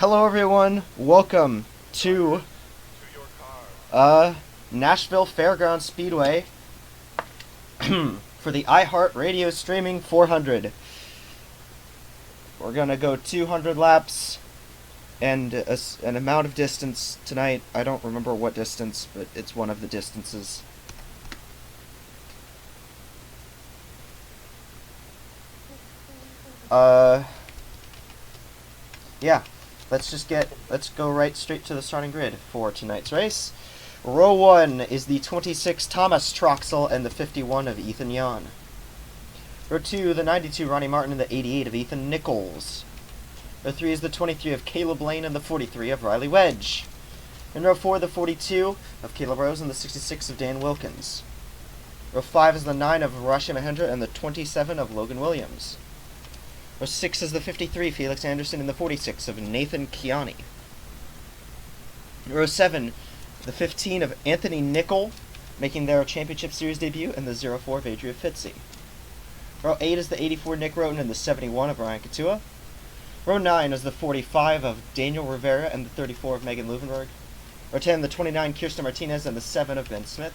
Hello everyone, welcome to Nashville Fairgrounds Speedway for the iHeart Radio Streaming 400. We're gonna go 200 laps and an amount of distance tonight. I don't remember what distance, but it's one of the distances. Yeah. Let's go right straight to the starting grid for tonight's race. Row 1 is the 26 Thomas Troxel and the 51 of Ethan Yon. Row 2, the 92 Ronnie Martin and the 88 of Ethan Nichols. Row 3 is the 23 of Caleb Lane and the 43 of Riley Wedge. In row 4, the 42 of Caleb Rose and the 66 of Dan Wilkins. Row 5 is the 9 of Rashi Mahendra and the 27 of Logan Williams. Row 6 is the 53, Felix Anderson, and the 46 of Nathan Kiani. Row 7, the 15 of Anthony Nickel, making their Championship Series debut, and the 04 of Adria Fitzy. Row 8 is the 84 Nick Roten and the 71 of Ryan Katua. Row 9 is the 45 of Daniel Rivera and the 34 of Megan Luvenberg. Row 10, the 29 Kirsten Martinez and the 7 of Ben Smith.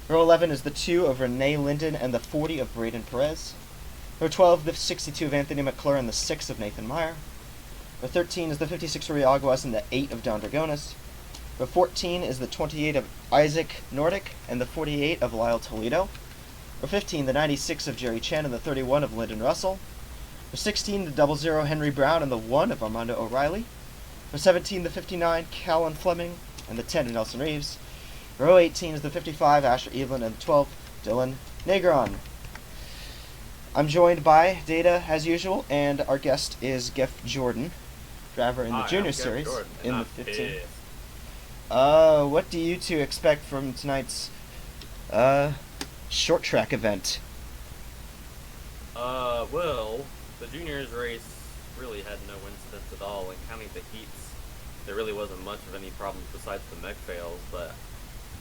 Row 11 is the 2 of Renee Linden and the 40 of Braden Perez. Row 12, the 62 of Anthony McClure and the 6 of Nathan Meyer. Row 13 is the 56 of Rui Aguas and the 8 of Don Dragonis. Row 14 is the 28 of Isaac Nordic and the 48 of Lyle Toledo. Row 15, the 96 of Jerry Chen and the 31 of Lyndon Russell. Row 16, the 00 Henry Brown and the 1 of Armando O'Reilly. Row 17, the 59 Callan Fleming and the 10 of Nelson Reeves. Row 18 is the 55 Asher Evelyn and the 12 Dylan Negron. I'm joined by Data as usual, and our guest is Geff Jordon, driver in the Junior Series in the 15. What do you two expect from tonight's short track event? Well, the juniors race really had no incidents at all, and counting the heats, there really wasn't much of any problems besides the mech fails, but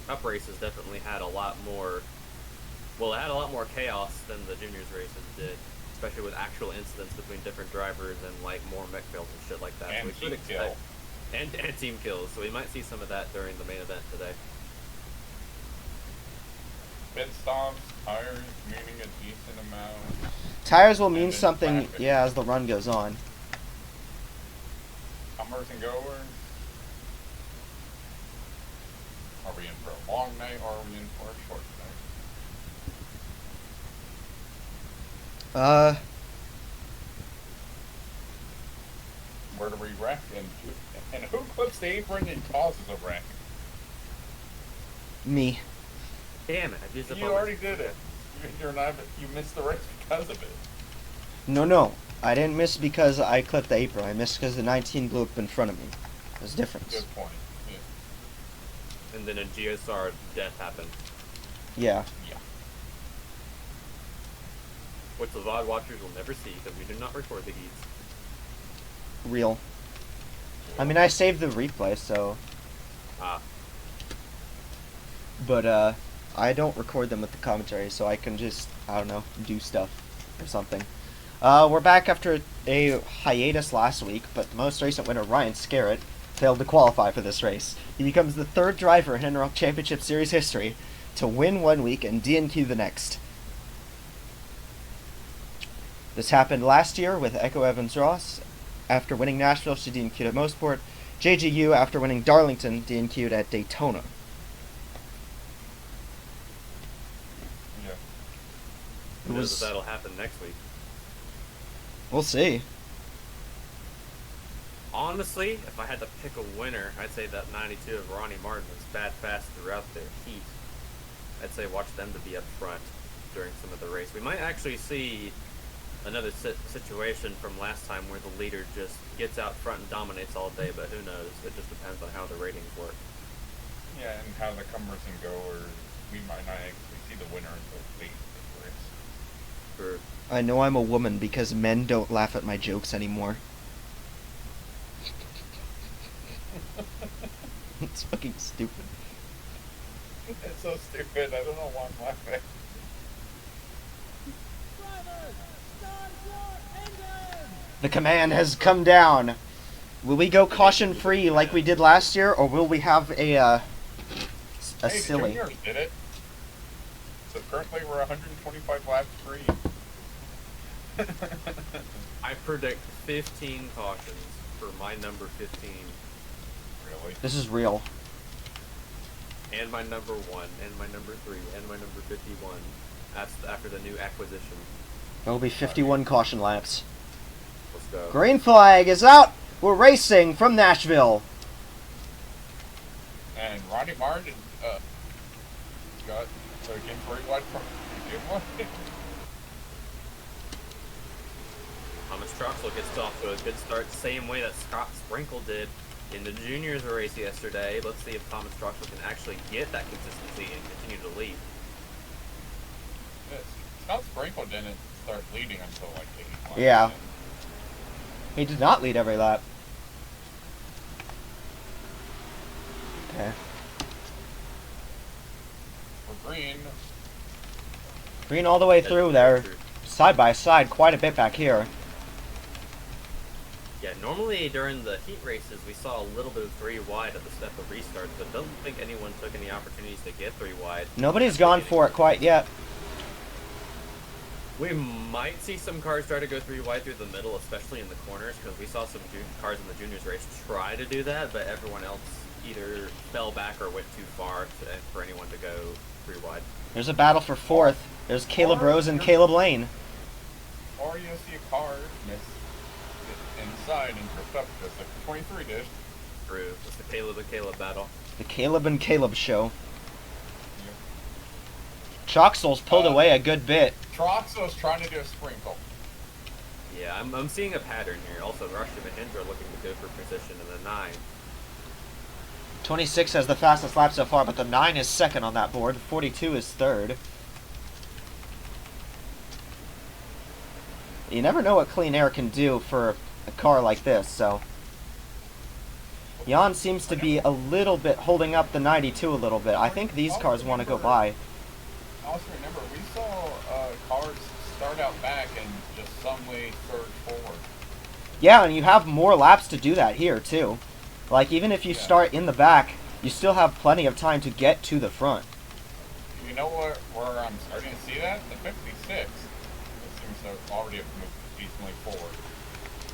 cup races definitely had a lot more. Well, it had a lot more chaos than the juniors races did, especially with actual incidents between different drivers and like more mech fails and shit like that. And so we team kill. And team kills, so we might see some of that during the main event today. Pit stops, tires meaning a decent amount. Tires will mean something, traffic. Yeah, as the run goes on. Comers and goers. Are we in for a long night or are we in for a short night? Where do we wreck and who clips the apron and causes a wreck? Me. Damn it! I just You already did it. You missed the race because of it. No. I didn't miss because I clipped the apron. I missed because the 19 blew up in front of me. There's a difference. Good point. Yeah. And then a GSR death happened. Yeah. Which the VOD watchers will never see because we do not record the heats. Real. I mean, I saved the replay, so. But, I don't record them with the commentary, so I can just, I don't know, do stuff or something. We're back after a hiatus last week, but the most recent winner, Ryan Scarrett, failed to qualify for this race. He becomes the third driver in ENROLC Championship Series history to win one week and DNQ the next. This happened last year with Echo Evans-Ross. After winning Nashville, she DNQ'd at Mosport. JGU, after winning Darlington, DNQ'd at Daytona. Yeah. Who knows if that'll happen next week? We'll see. Honestly, if I had to pick a winner, I'd say that 92 of Ronnie Martin was bad fast throughout their heat. I'd say watch them to be up front during some of the race. We might actually see another situation from last time where the leader just gets out front and dominates all day, but who knows? It just depends on how the ratings work. Yeah, and how the comers and goers, we might not actually see the winner until late in the race. True. I know I'm a woman because men don't laugh at my jokes anymore. It's fucking stupid. It's so stupid, I don't know why I'm laughing. The command has come down. Will we go caution free like we did last year, or will we have a Hey, silly? the juniors did it. So currently we're 125 laps free. I predict 15 cautions for my number 15. Really? This is real. And my number 1, and my number 3, and my number 51. That's after the new acquisition. There will be 51 caution laps. Let's go. Green flag is out. We're racing from Nashville. And Ronnie Martin got again 3 wide from one. Thomas Troxel gets off to a good start, same way that Scott Sprinkle did in the juniors race yesterday. Let's see if Thomas Troxel can actually get that consistency and continue to lead. Scott Sprinkle didn't start leading until like 85. Yeah. He did not lead every lap. Okay. For Green, Green all the way through there. Side by side, quite a bit back here. Yeah, normally during the heat races we saw a little bit of 3 wide at the step of restarts, but don't think anyone took any opportunities to get 3 wide. Nobody's gone for it quite yet. We might see some cars try to go 3 wide through the middle, especially in the corners, because we saw some cars in the juniors race try to do that, but everyone else either fell back or went too far for anyone to go 3 wide. There's a battle for 4th. There's Caleb Rose and Caleb Lane. or you see a car miss inside and drift up just like the 23 did. True. It's the Caleb and Caleb battle. The Caleb and Caleb show. Yep. Troxel's pulled away a good bit. Troxel's trying to do a sprinkle. Yeah, I'm seeing a pattern here. Also, Rush and Mahindra looking to go for position in the 9. 26 has the fastest lap so far, but the 9 is second on that board. 42 is third. You never know what clean air can do for a car like this, so... Jan seems to be a little bit holding up the 92 a little bit. I think these cars want to go by. Also remember, we saw cars start out back and just suddenly surge forward. Yeah, and you have more laps to do that here, too. Like, even if you start in the back, you still have plenty of time to get to the front. You know where I'm starting to see that? The 56. It seems to already have moved decently forward.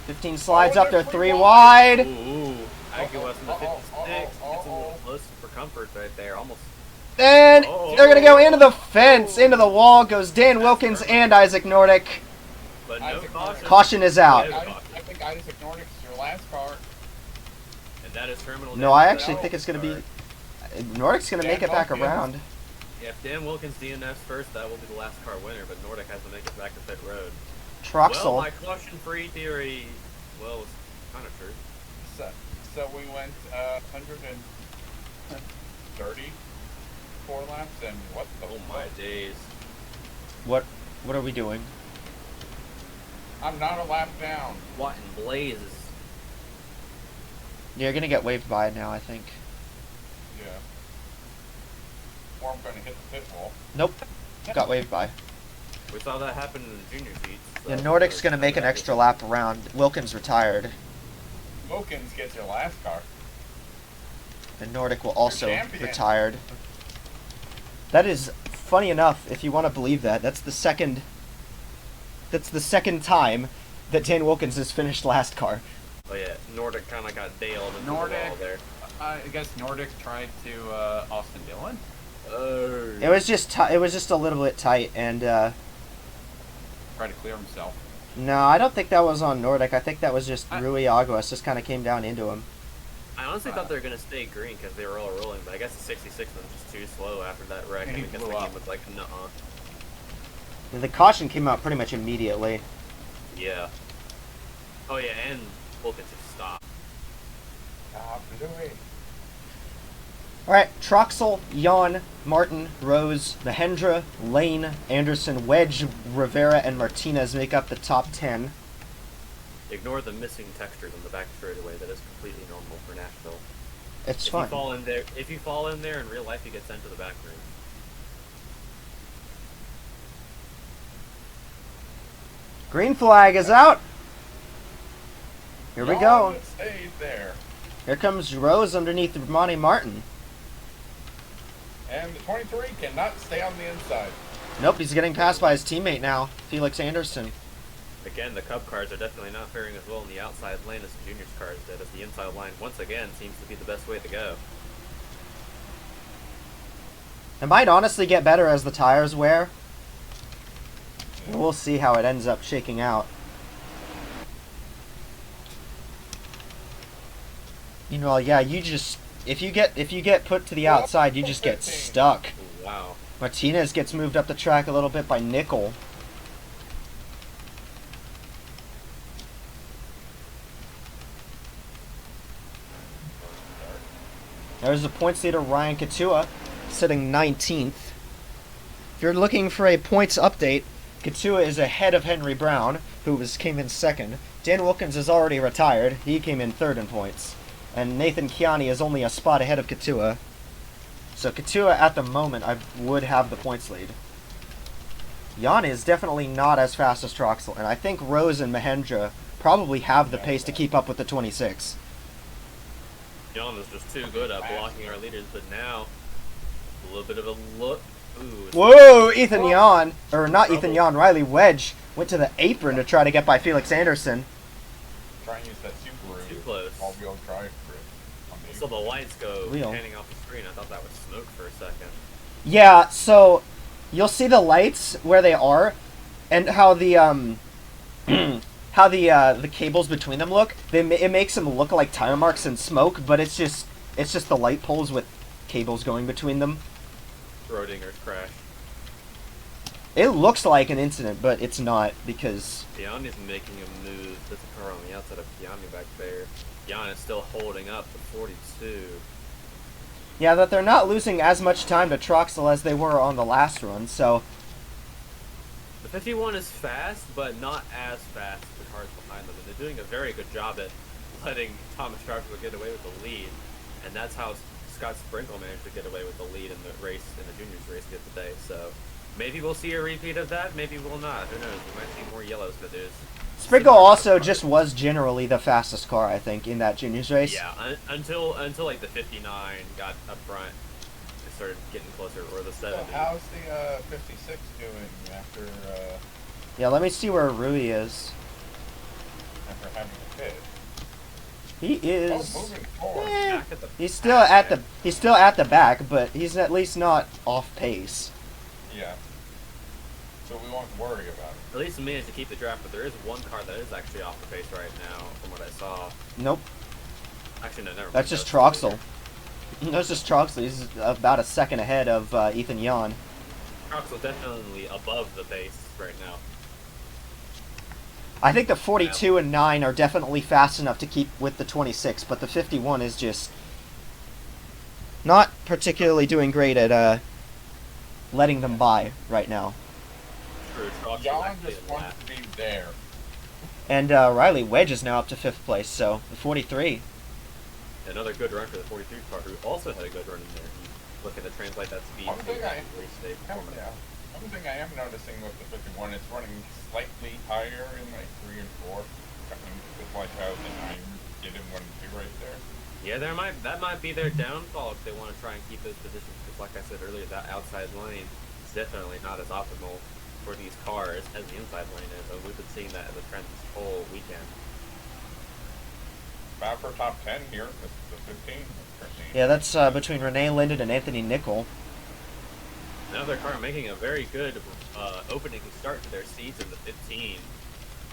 15 slides up there, they're 3 3 wide. Ooh. Aguas in the 56. Gets a little close for comfort right there. Almost. And they're going to go into the fence, into the wall goes Dan Wilkins and Isaac Nordic. But no Isaac caution. Caution is out. I think Isaac Nordic is your last car. And that is terminal. No, I actually think it's going to be... Nordic's going to make it back Wilkins. around. Yeah, if Dan Wilkins DNFs first, that will be the last car winner, but Nordic has to make it back to pit road. Well, Troxel. my caution-free theory, well, was kind of true. So we went 134 laps, and what the Oh my days. What are we doing? I'm not a lap down. What in blazes? You're going to get waved by now, I think. Yeah. Or I'm going to hit the pit wall. Nope. Got waved by. We saw that happen in the junior heats. So Yeah, Nordic's going to make an extra lap around. Wilkins retired. Wilkins gets your last car. And Nordic will also champion. retired. That is funny enough, if you want to believe that. That's the second time that Dan Wilkins has finished last car. Oh yeah, Nordic kind of got Dale into Nordic. the wall there. I guess Nordic tried to Austin Dillon. Oh. It was just a little bit tight, and Tried to clear himself. no, I don't think that was on Nordic. I think that was just Rui Aguas just kind of came down into him. I honestly thought they were gonna stay green because they were all rolling, but I guess the 66 was just too slow after that wreck, And and he I guess blew the up. game was like, nuh-uh. And the caution came out pretty much immediately. Yeah. Oh yeah, and Wilkins just stopped. Louis. Alright, Troxel, Jan, Martin, Rose, Mahendra, Lane, Anderson, Wedge, Rivera, and Martinez make up the top 10. Ignore the missing textures on the back straightaway. That is completely normal for Nashville. It's If fun. you fall in there in real life, you get sent to the back room. Green flag is out. Here we go. It stayed there. Here comes Rose underneath Monty Martin. And the 23 cannot stay on the inside. Nope, he's getting passed by his teammate now, Felix Anderson. Again, the Cup cars are definitely not faring as well in the outside lane as the Juniors cars did, as the inside line once again seems to be the best way to go. It might honestly get better as the tires wear. We'll see how it ends up shaking out. You know, yeah, you just if you get put to the outside, you just get stuck. Wow. Martinez gets moved up the track a little bit by Nickel. There's the points leader, Ryan Katua, sitting 19th. If you're looking for a points update, Katua is ahead of Henry Brown, who came in second. Dan Wilkins is already retired. He came in third in points. And Nathan Kiani is only a spot ahead of Katua. So Katua, at the moment, I would have the points lead. Jan is definitely not as fast as Troxel, and I think Rose and Mahendra probably have the pace to keep up with the 26. Jan is just too good at blocking our leaders, but now a little bit of a look. Ooh, Whoa, Ethan Jan, or not Ethan Jan, Riley Wedge went to the apron to try to get by Felix Anderson. Try and use that Subaru. Too close. All-wheel drive grip on the So the lights go Real. panning off the screen. I thought that was smoke for a second. Yeah, so you'll see the lights where they are, and how the how the cables between them look. It makes them look like tire marks and smoke, but it's just the light poles with cables going between them. Schrodinger's crash. It looks like an incident, but it's not, because Piani's making a move. There's a car on the outside of Piani back there. Jan is still holding up the 42. yeah, that they're not losing as much time to Troxel as they were on the last run. So The 51 is fast, but not as fast as the cars behind them. And they're doing a very good job at letting Thomas Troxel get away with the lead. And that's how Scott Sprinkle managed to get away with the lead in the race, in the juniors race here today. So maybe we'll see a repeat of that. Maybe we'll not. Who knows? We might see more yellows, but there's Sprinkle also just was generally the fastest car, I think, in that juniors race. Yeah, until like the 59 got up front, it started getting closer, or the 70. So how's the 56 doing after Yeah, let me see where Rui is. having a pit? He is. Moving forward. Back at the He's still at the back, but he's at least not off pace. Yeah. So we won't worry about it. At least he managed to keep the draft, but there is one car that is actually off the pace right now, from what I saw. Nope, Actually, no, never mind. that's just Troxel. That's just Troxel. He's about a second ahead of Ethan Jan. Troxel definitely above the pace right now. I think the 42 and 9 are definitely fast enough to keep with the 26, but the 51 is just not particularly doing great at letting them by right now. True, Troxel Jan actually just wants last. to be there. And Riley Wedge is now up to 5th place, so the 43. Another good run for the 43 car, who also had a good run in there. He's looking to translate that speed One to thing I race day performance. One thing I am noticing with the 51, it's running slightly higher in like 3 and 4. I mean, just like how the 9 did in 1 and 2 right there. Yeah, that might be their downfall if they want to try and keep those positions. Because, like I said earlier, that outside lane is definitely not as optimal for these cars as the inside lane is. And we've been seeing that as a trend this whole weekend. Bound for top 10 here. This is the 15. Yeah, that's between Renee Linden and Anthony Nickel. Another car making a very good opening start to their season, the 15,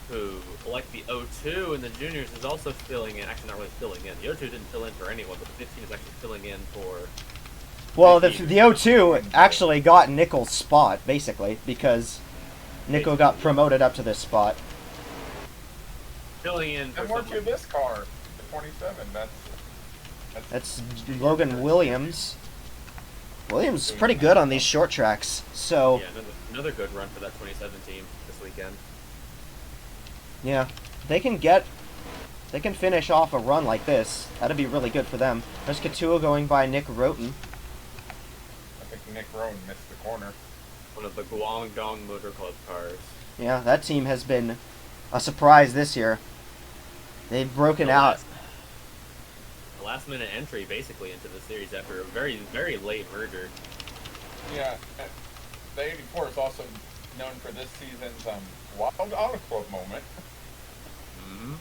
who, like the 02 in the juniors, is also filling in. Actually, not really filling in. The 02 didn't fill in for anyone, but the 15 is actually filling in for... Well, the 02 actually got Nickel's spot, basically, because Nickel got promoted up to this spot. Filling in for And more to someone. this car, the 27. That's Logan Williams. Williams is pretty good on these short tracks, so Yeah, another good run for that 27 team this weekend. yeah, they can finish off a run like this. That'd be really good for them. There's Katua going by Nick Roten. I think Nick Rowan missed the corner. One of the Guangdong Motor Club cars. Yeah, that team has been a surprise this year. They've broken The out. last minute entry basically into the series after a very, very late merger. Yeah, the 84 is also known for this season's wild auto club moment. Mm-hmm.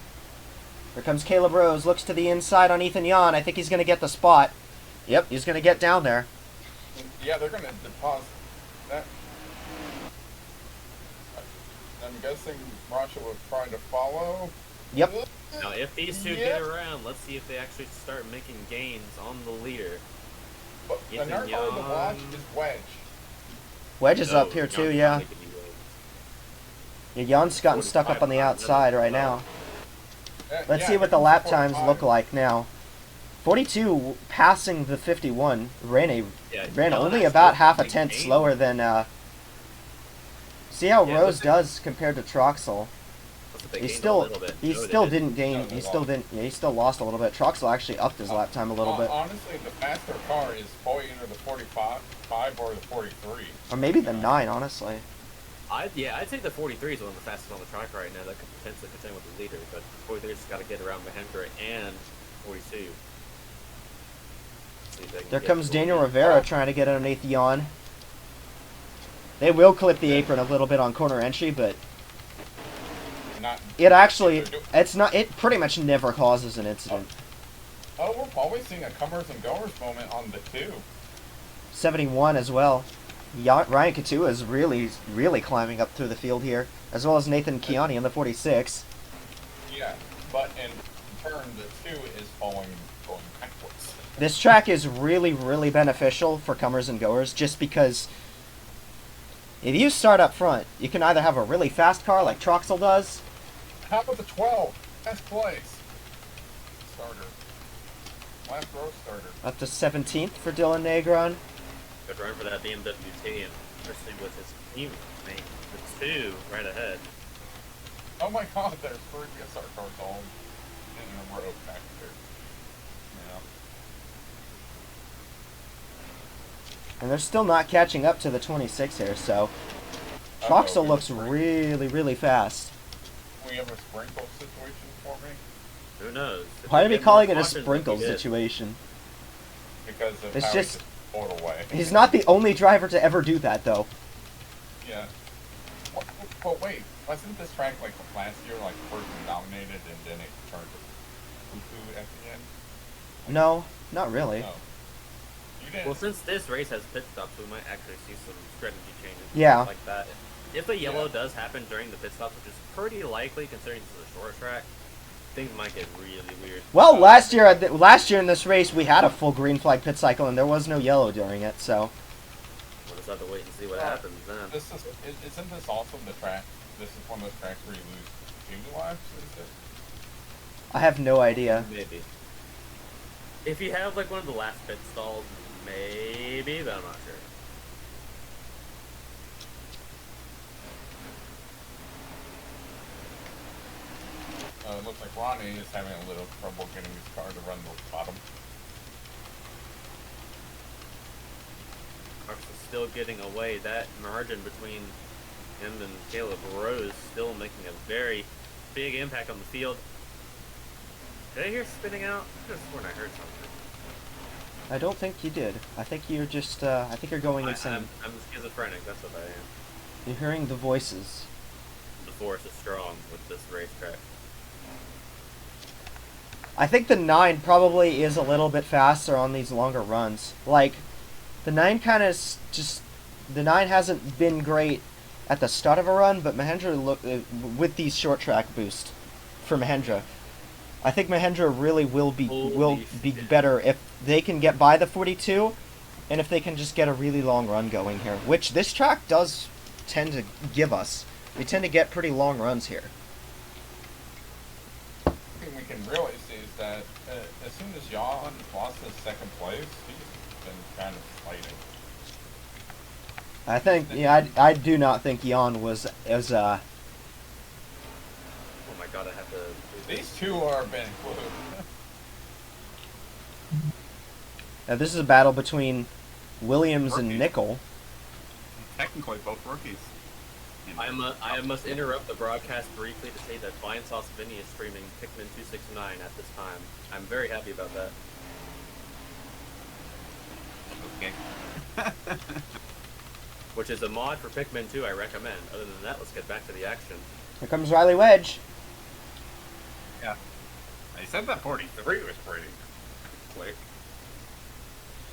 Here comes Caleb Rose. Looks to the inside on Ethan Yan. I think he's going to get the spot. Yep, he's going to get down there. Yeah, they're going to deposit that. I'm guessing Rasha will try to follow. Yep. Now, if these two get around, let's see if they actually start making gains on the leader. But Ethan another card to Yan. watch is Wedge. Wedge is No, up here too, Jan's yeah. not making any waves. Yeah, Jan's gotten stuck up on the 45 outside right now. Let's Yeah, see what the he's lap 45. times look like now. 42 passing the 51 ran Yeah, ran Yan only actually about half a making tenth gains. slower than. See how Yeah, Rose but does compared to Troxel. That's what they He gained a still little bit. he No, they still didn't. didn't gain. No, they He still lost. didn't. Yeah, he still lost a little bit. Troxel actually upped his lap time a little bit, Honestly, the faster car is probably either the 45 or the 43. or maybe the 9. Honestly, I'd say the 43 is one of the fastest on the track right now that could potentially contend with the leader, but 43 just got to get around Mahendra and 42. See if they can there get comes to Daniel it. Rivera trying to get underneath Jan. They will clip the apron a little bit on corner entry, but Not. it actually it's not. It pretty much never causes an incident. Oh, we're probably seeing a comers and goers moment on the 2. 71 as well. Ryan Katua is really climbing up through the field here, as well as Nathan Kiani in the 46. Yeah, but in turn, the 2 is going backwards. This track is really beneficial for comers and goers, just because if you start up front, you can either have a really fast car like Troxel does. How about the 12? Best place. Starter. Last row starter. Up to 17th for Dylan Negron. Good run for that BMW team, especially with his teammate, the 2 right ahead. Oh my god, there's 3 SR cars all in a row back there. And they're still not catching up to the 26 here, so Troxel looks really fast. We have a sprinkle situation for me? Who knows? If Why they are we get calling more it a cautions, sprinkle that'd be good. situation? Because of It's how just- he just pulled away. He's not the only driver to ever do that, though. Yeah. But wait, wasn't this track like last year, like first dominated and then it turned to poo-poo at the end? No, not really. No. You didn't. Well, since this race has pit stops, we might actually see some strategy changes. and Yeah. stuff like that. If a yellow does happen during the pit stop, which is pretty likely considering this is a short track, things might get really weird. Well, last year in this race, we had a full green flag pit cycle, and there was no yellow during it, so. We'll just have to wait and see what happens then. Isn't this also the track? This is one of those tracks where you lose 2 lives, is it? I have no idea. Maybe. If you have like one of the last pit stalls, maybe, but I'm not sure. It looks like Ronnie is having a little trouble getting his car to run the bottom. Marks is still getting away. That margin between him and Caleb Rose still making a very big impact on the field. Did I hear spinning out? I could have sworn I heard something. I don't think you did. I think you're just, I think you're going insane. I'm schizophrenic, that's what I am. You're hearing the voices. The force is strong with this racetrack. I think the 9 probably is a little bit faster on these longer runs. Like, the 9 kind of just... The 9 hasn't been great at the start of a run, but Mahendra, with these short track boost for Mahendra, I think Mahendra really will be shit. better if they can get by the 42, and if they can just get a really long run going here, which this track does tend to give us. We tend to get pretty long runs here. The thing we can really see is that as soon as Jan lost his second place, he's been kind of fighting. I think, yeah, I do not think Jan was as, Oh my god, I have to... These two are being glued. Now this is a battle between Williams and Rookies. Nickel. Technically, both rookies. I must interrupt the broadcast briefly to say that Fine Sauce Vinny is streaming Pikmin 269 at this time. I'm very happy about that. Okay. Which is a mod for Pikmin 2 I recommend. Other than that, let's get back to the action. Here comes Riley Wedge. Yeah. I said that 43 was pretty quick.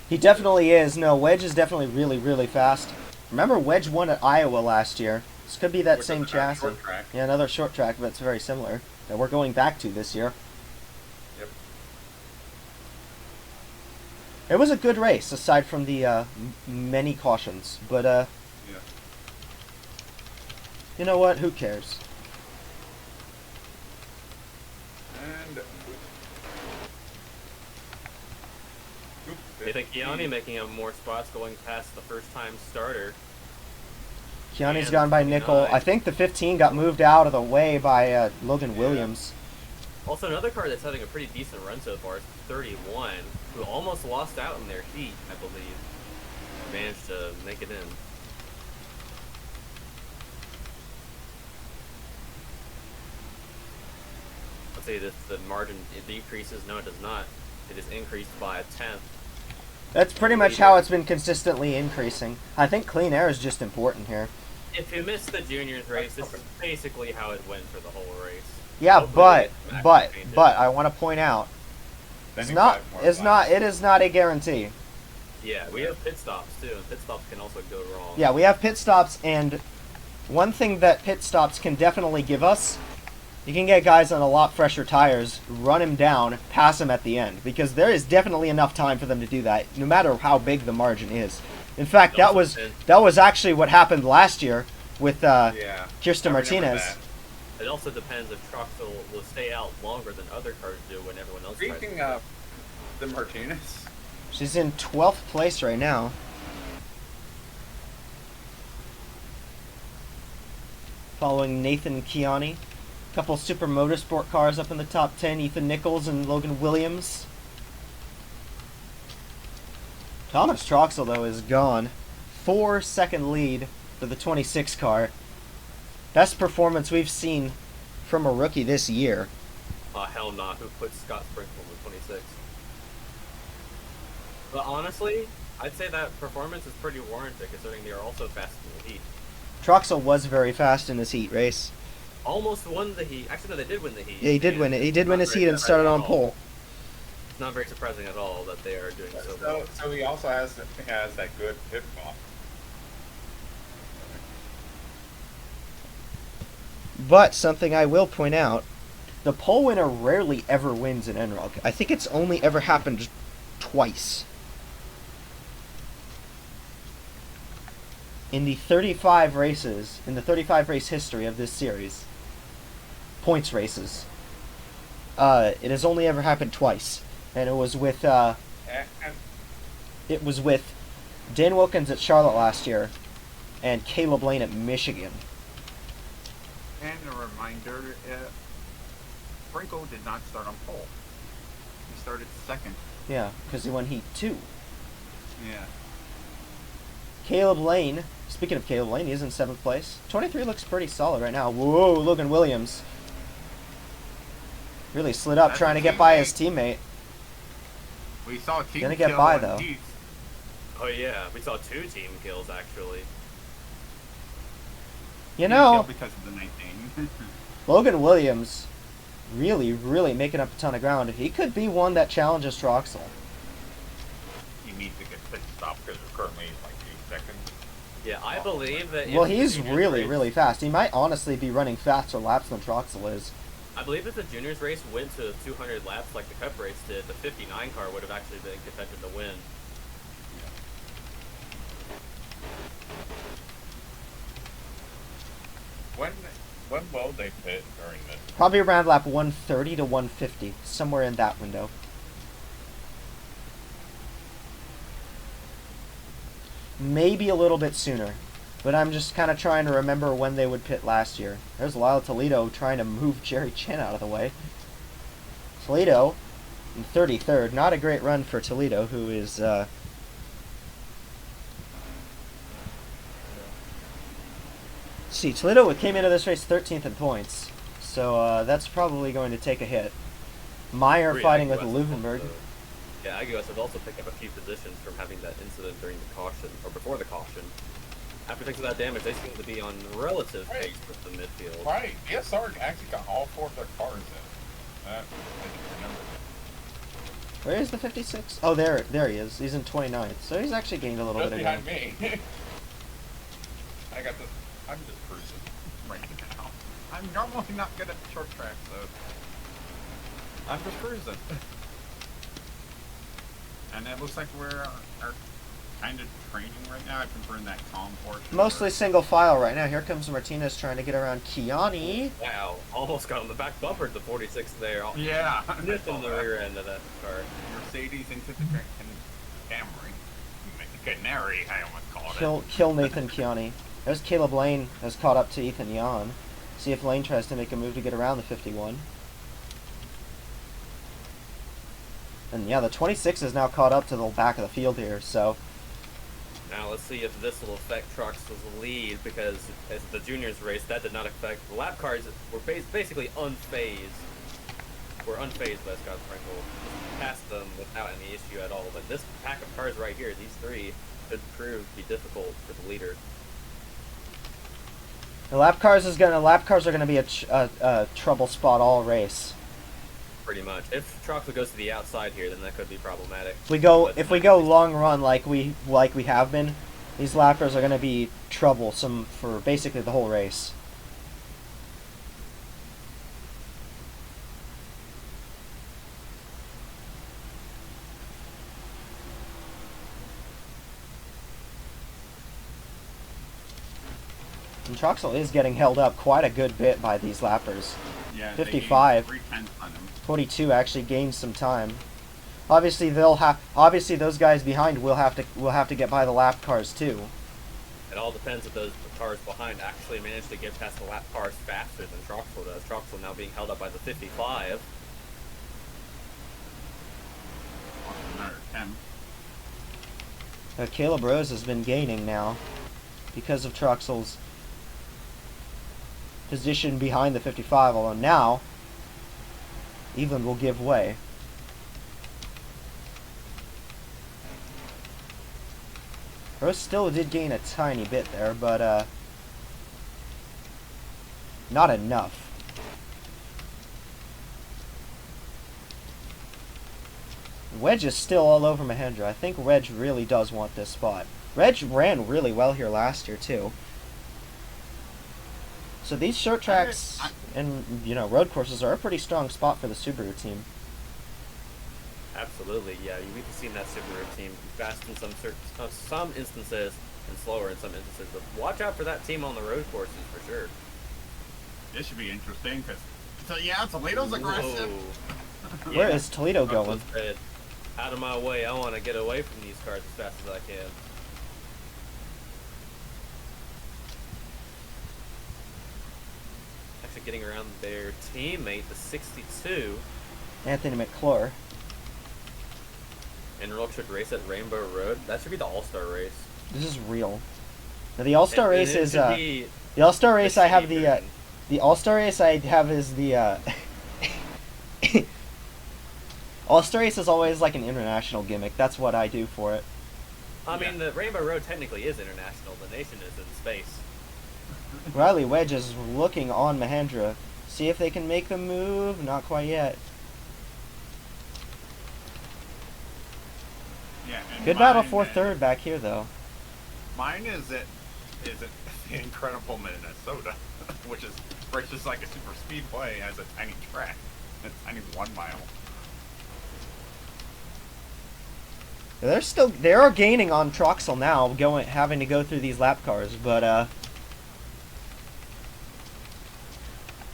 He definitely is. No, Wedge is definitely really, really fast. Remember, Wedge won at Iowa last year. This could be that Which same is another chassis. short track. Yeah, another short track that's very similar that we're going back to this year. Yep. It was a good race, aside from the many cautions. But, Yeah. you know what? Who cares? And I think Kiani making up more spots going past the first-time starter. Keanu's And gone by Nickel. 29. I think the 15 got moved out of the way by Logan Williams. Also, another car that's having a pretty decent run so far is 31, who almost lost out in their heat, I believe. Managed to make it in. Let's say that the margin it decreases. No, it does not. It is increased by a tenth. That's pretty much how it's been consistently increasing. I think clean air is just important here. If you missed the juniors race, this is basically how it went for the whole race. Yeah, Hopefully but they can but actually change it. but I want to point out it is not a guarantee. Yeah, we have pit stops too, and pit stops can also go wrong. Yeah, we have pit stops, and one thing that pit stops can definitely give us, you can get guys on a lot fresher tires, run him down, pass him at the end, because there is definitely enough time for them to do that, no matter how big the margin is. In fact, that was actually what happened last year with Yeah. Kirsten I remember Martinez. that. It also depends if trucks will stay out longer than other cars do when everyone else tries Speaking to. of the Martinez, She's in 12th place right now. Following Nathan Kiani. Couple Super Motorsport cars up in the top 10. Ethan Nichols and Logan Williams. Thomas Troxel, though, is gone. 4-second lead for the 26 car. Best performance we've seen from a rookie this year. Hell nah, who put Scott Sprinkle with 26? But honestly, I'd say that performance is pretty warranted considering they are also fast in the heat. Troxel was very fast in this heat race. Almost won the heat. Actually, no, they did win the heat. Yeah, he did win it. He did win his heat and started on pole. It's not very surprising at all that they are doing so well. so he also has that good pit bump. But something I will point out, the pole winner rarely ever wins in ENROLC. I think it's only ever happened twice. In the 35 races, in the 35 race history of this series, points races, it has only ever happened twice. And it was with, And Dan Wilkins at Charlotte last year, and Caleb Lane at Michigan. and a reminder, Sprinkle did not start on pole. He started second. Yeah, because he won Heat 2. Yeah. Caleb Lane, speaking of Caleb Lane, he's in 7th place. 23 looks pretty solid right now. Whoa, Logan Williams. Really slid up That's trying to a get by his teammate. We saw a team Gonna get kill by, in though. Heats. Oh yeah, we saw 2 team kills actually. You Team know, kill because of the 19. Logan Williams really, really making up a ton of ground. He could be one that challenges Troxel. he needs to get pit stop because we're currently like 8 seconds. Yeah, I believe that. Well, if the he's juniors really, race- really fast. He might honestly be running faster laps than Troxel is. I believe if the juniors race went to 200 laps like the Cup race did, the 59 car would have actually been contended to win. When will they pit during this? Probably around lap 130 to 150, somewhere in that window. Maybe a little bit sooner, but I'm just kind of trying to remember when they would pit last year. There's Lyle Toledo trying to move Jerry Chen out of the way. Toledo in 33rd, not a great run for Toledo, who is see, Toledo came into this race 13th in points, so that's probably going to take a hit. Meyer fighting with Leuvenberg. Yeah, IGUS have also picked up a few positions from having that incident during the caution, or before the caution. After fixing that damage, they seem to be on relative pace with the midfield. Right, ESR actually got all 4 of their cars in. I didn't remember. Where is the 56? Oh, there he is. He's in 29th, so he's actually gained a little Just bit of behind ground. me. I got this. I'm just cruising right now. I'm normally not good at short tracks, so I'm just cruising. And it looks like we're kind of training right now. I prefer in that calm portion. Mostly single file right now. Here comes Martinez trying to get around Kiani. Wow, almost got on the back bumper at the 46 there. Yeah. Nipping the rear end of that car. Mercedes into the Camry. Canary, I almost called it. Kill Nathan Kiani. There's Caleb Lane has caught up to Ethan Yan. See if Lane tries to make a move to get around the 51. And yeah, the 26 is now caught up to the back of the field here, so... Now let's see if this will affect Trucks' lead, because as the juniors race, that did not affect. The lap cars were basically unfazed. Were unfazed by Scott Sprinkle. Passed them without any issue at all. But this pack of cars right here, these 3, could prove to be difficult for the leader. The lap cars are gonna be a trouble spot all race. Pretty much. If Trucks goes to the outside here, then that could be problematic. If we go long run like we have been, these lappers are gonna be troublesome for basically the whole race. And Troxel is getting held up quite a good bit by these lappers. Yeah, 55. 3 tenths on him. 42 actually gained some time. Obviously those guys behind will have to get by the lap cars too. It all depends if those cars behind actually manage to get past the lap cars faster than Troxel does. Troxel now being held up by the 55. Another 10. Caleb Rose has been gaining now because of Troxel's position behind the 55, although now Evelyn will give way. Rose still did gain a tiny bit there, but not enough. Wedge is still all over Mahendra. I think Reg really does want this spot. Reg ran really well here last year too. So these short tracks and road courses are a pretty strong spot for the Subaru team. Absolutely, yeah. We've seen that Subaru team fast in some instances and slower in some instances. But watch out for that team on the road courses for sure. This should be interesting because Toledo's aggressive. Where is Toledo going? Out of my way. I want to get away from these cars as fast as I can. Actually getting around their teammate, the 62. Anthony McClure. ENROLC should race at Rainbow Road. That should be the All-Star race. This is real. Now the All-Star race is the All-Star race I have the All-Star race I have is the All-Star race is always like an international gimmick. That's what I do for it. I mean, the Rainbow Road technically is international. The nation is in space. Riley Wedge is looking on Mahendra. See if they can make the move. Not quite yet. Yeah, good battle for third back here, though. Mine is the incredible Minnesota, which is races like a super speedway, has a tiny track, a tiny 1 mile. They are gaining on Troxel now, having to go through these lap cars, but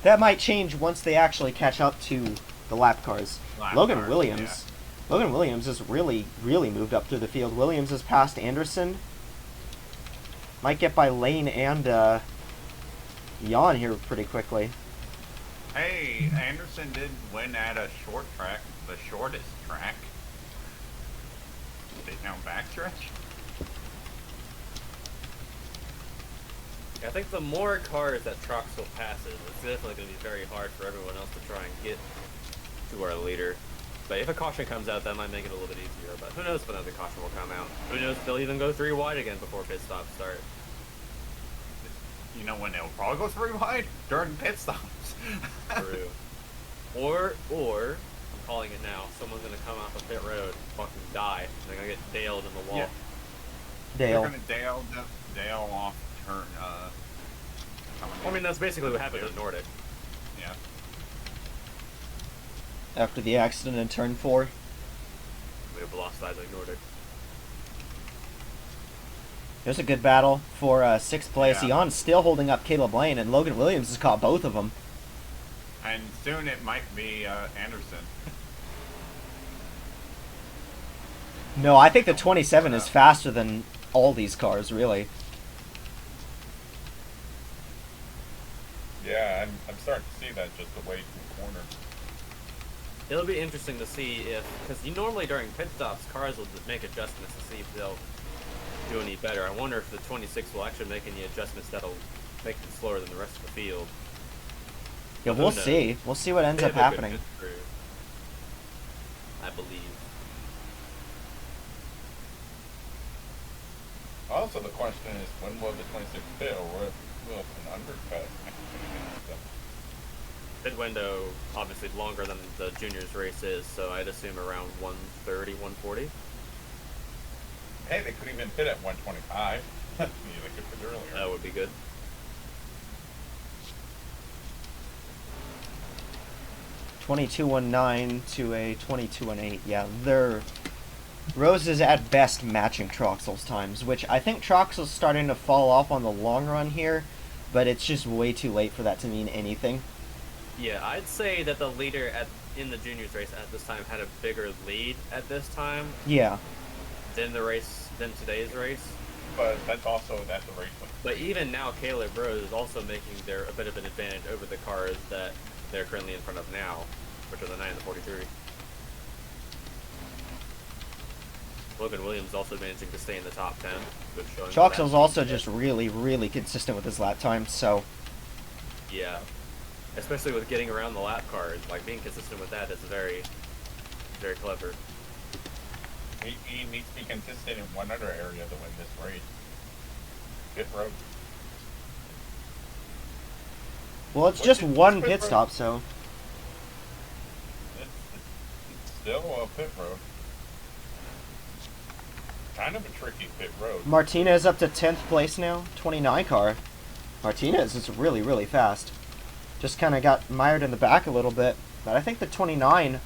that might change once they actually catch up to the lap cars. Logan Williams has really moved up through the field. Williams has passed Anderson. Might get by Lane and Jan here pretty quickly. Hey, Anderson did win at a short track, the shortest track. They now backstretch. I think the more cars that Troxel passes, it's definitely going to be very hard for everyone else to try and get to our leader. But if a caution comes out, that might make it a little bit easier. But who knows if another caution will come out. Who knows if they'll even go 3 wide again before pit stops start. You know when they'll probably go 3 wide? During pit stops. True. Or, I'm calling it now, someone's going to come off the pit road, fucking die, and they're going to get Daled in the wall. Yeah. Dale. They're gonna Dale off turn, I mean, that's basically what happened at Nordic. Yeah. After the accident in turn 4. We have lost Isaac Nordic. There's a good battle for 6th place. Yeah. Jan's still holding up Caleb Lane, and Logan Williams has caught both of them. And soon it might be Anderson. No, I think the 27 is faster than all these cars, really. Yeah, I'm starting to see that just away from the corner. It'll be interesting to see if, because normally during pit stops, cars will make adjustments to see if they'll do any better. I wonder if the 26 will actually make any adjustments that'll make them slower than the rest of the field. Yeah, Who we'll knows? see. We'll see what ends They up have a good happening. pit crew, I believe. Also, the question is, when will the 26 fail? Will an undercut? Pit window, obviously longer than the juniors race is, so I'd assume around 130, 140. Hey, they could even pit at 125. Yeah, they could pit earlier. That would be good. $22.19 to a $22.8. Yeah, they're Rose is at best matching Troxel's times, which I think Troxel's starting to fall off on the long run here, but it's just way too late for that to mean anything. Yeah, I'd say that the leader in the juniors race at this time had a bigger lead at this time Yeah. than today's race. But that's also at the race. But even now, Caleb Rose is also making a bit of an advantage over the cars that they're currently in front of now, which are the 9 and the 43. Logan Williams also managing to stay in the top 10. Good showing. for Troxel's that. also just really, really consistent with his lap time, so Yeah. Especially with getting around the lap cars, like being consistent with that is very, very clever. He needs to be consistent in one other area to win this race. Pit road. well, it's What's just it- one what's pit pit stop, so It's still a pit road. Kind of a tricky pit road. Martinez up to 10th place now, 29 car. Martinez is really, really fast. Just kind of got mired in the back a little bit, but I think the 29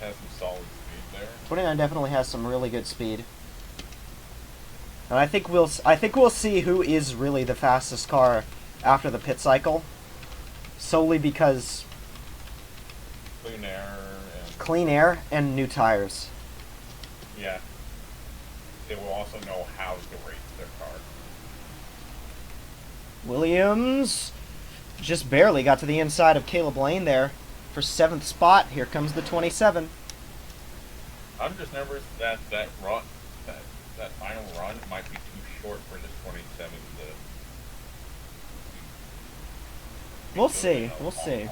Has some solid speed there. 29 definitely has some really good speed. And I think we'll see who is really the fastest car after the pit cycle, solely because Clean air and new tires. yeah. They will also know how to race their car. Williams just barely got to the inside of Caleb Lane there for 7th spot. Here comes the 27. I'm just nervous that run, that final run might be too short for the 27 to. We'll see. We'll see.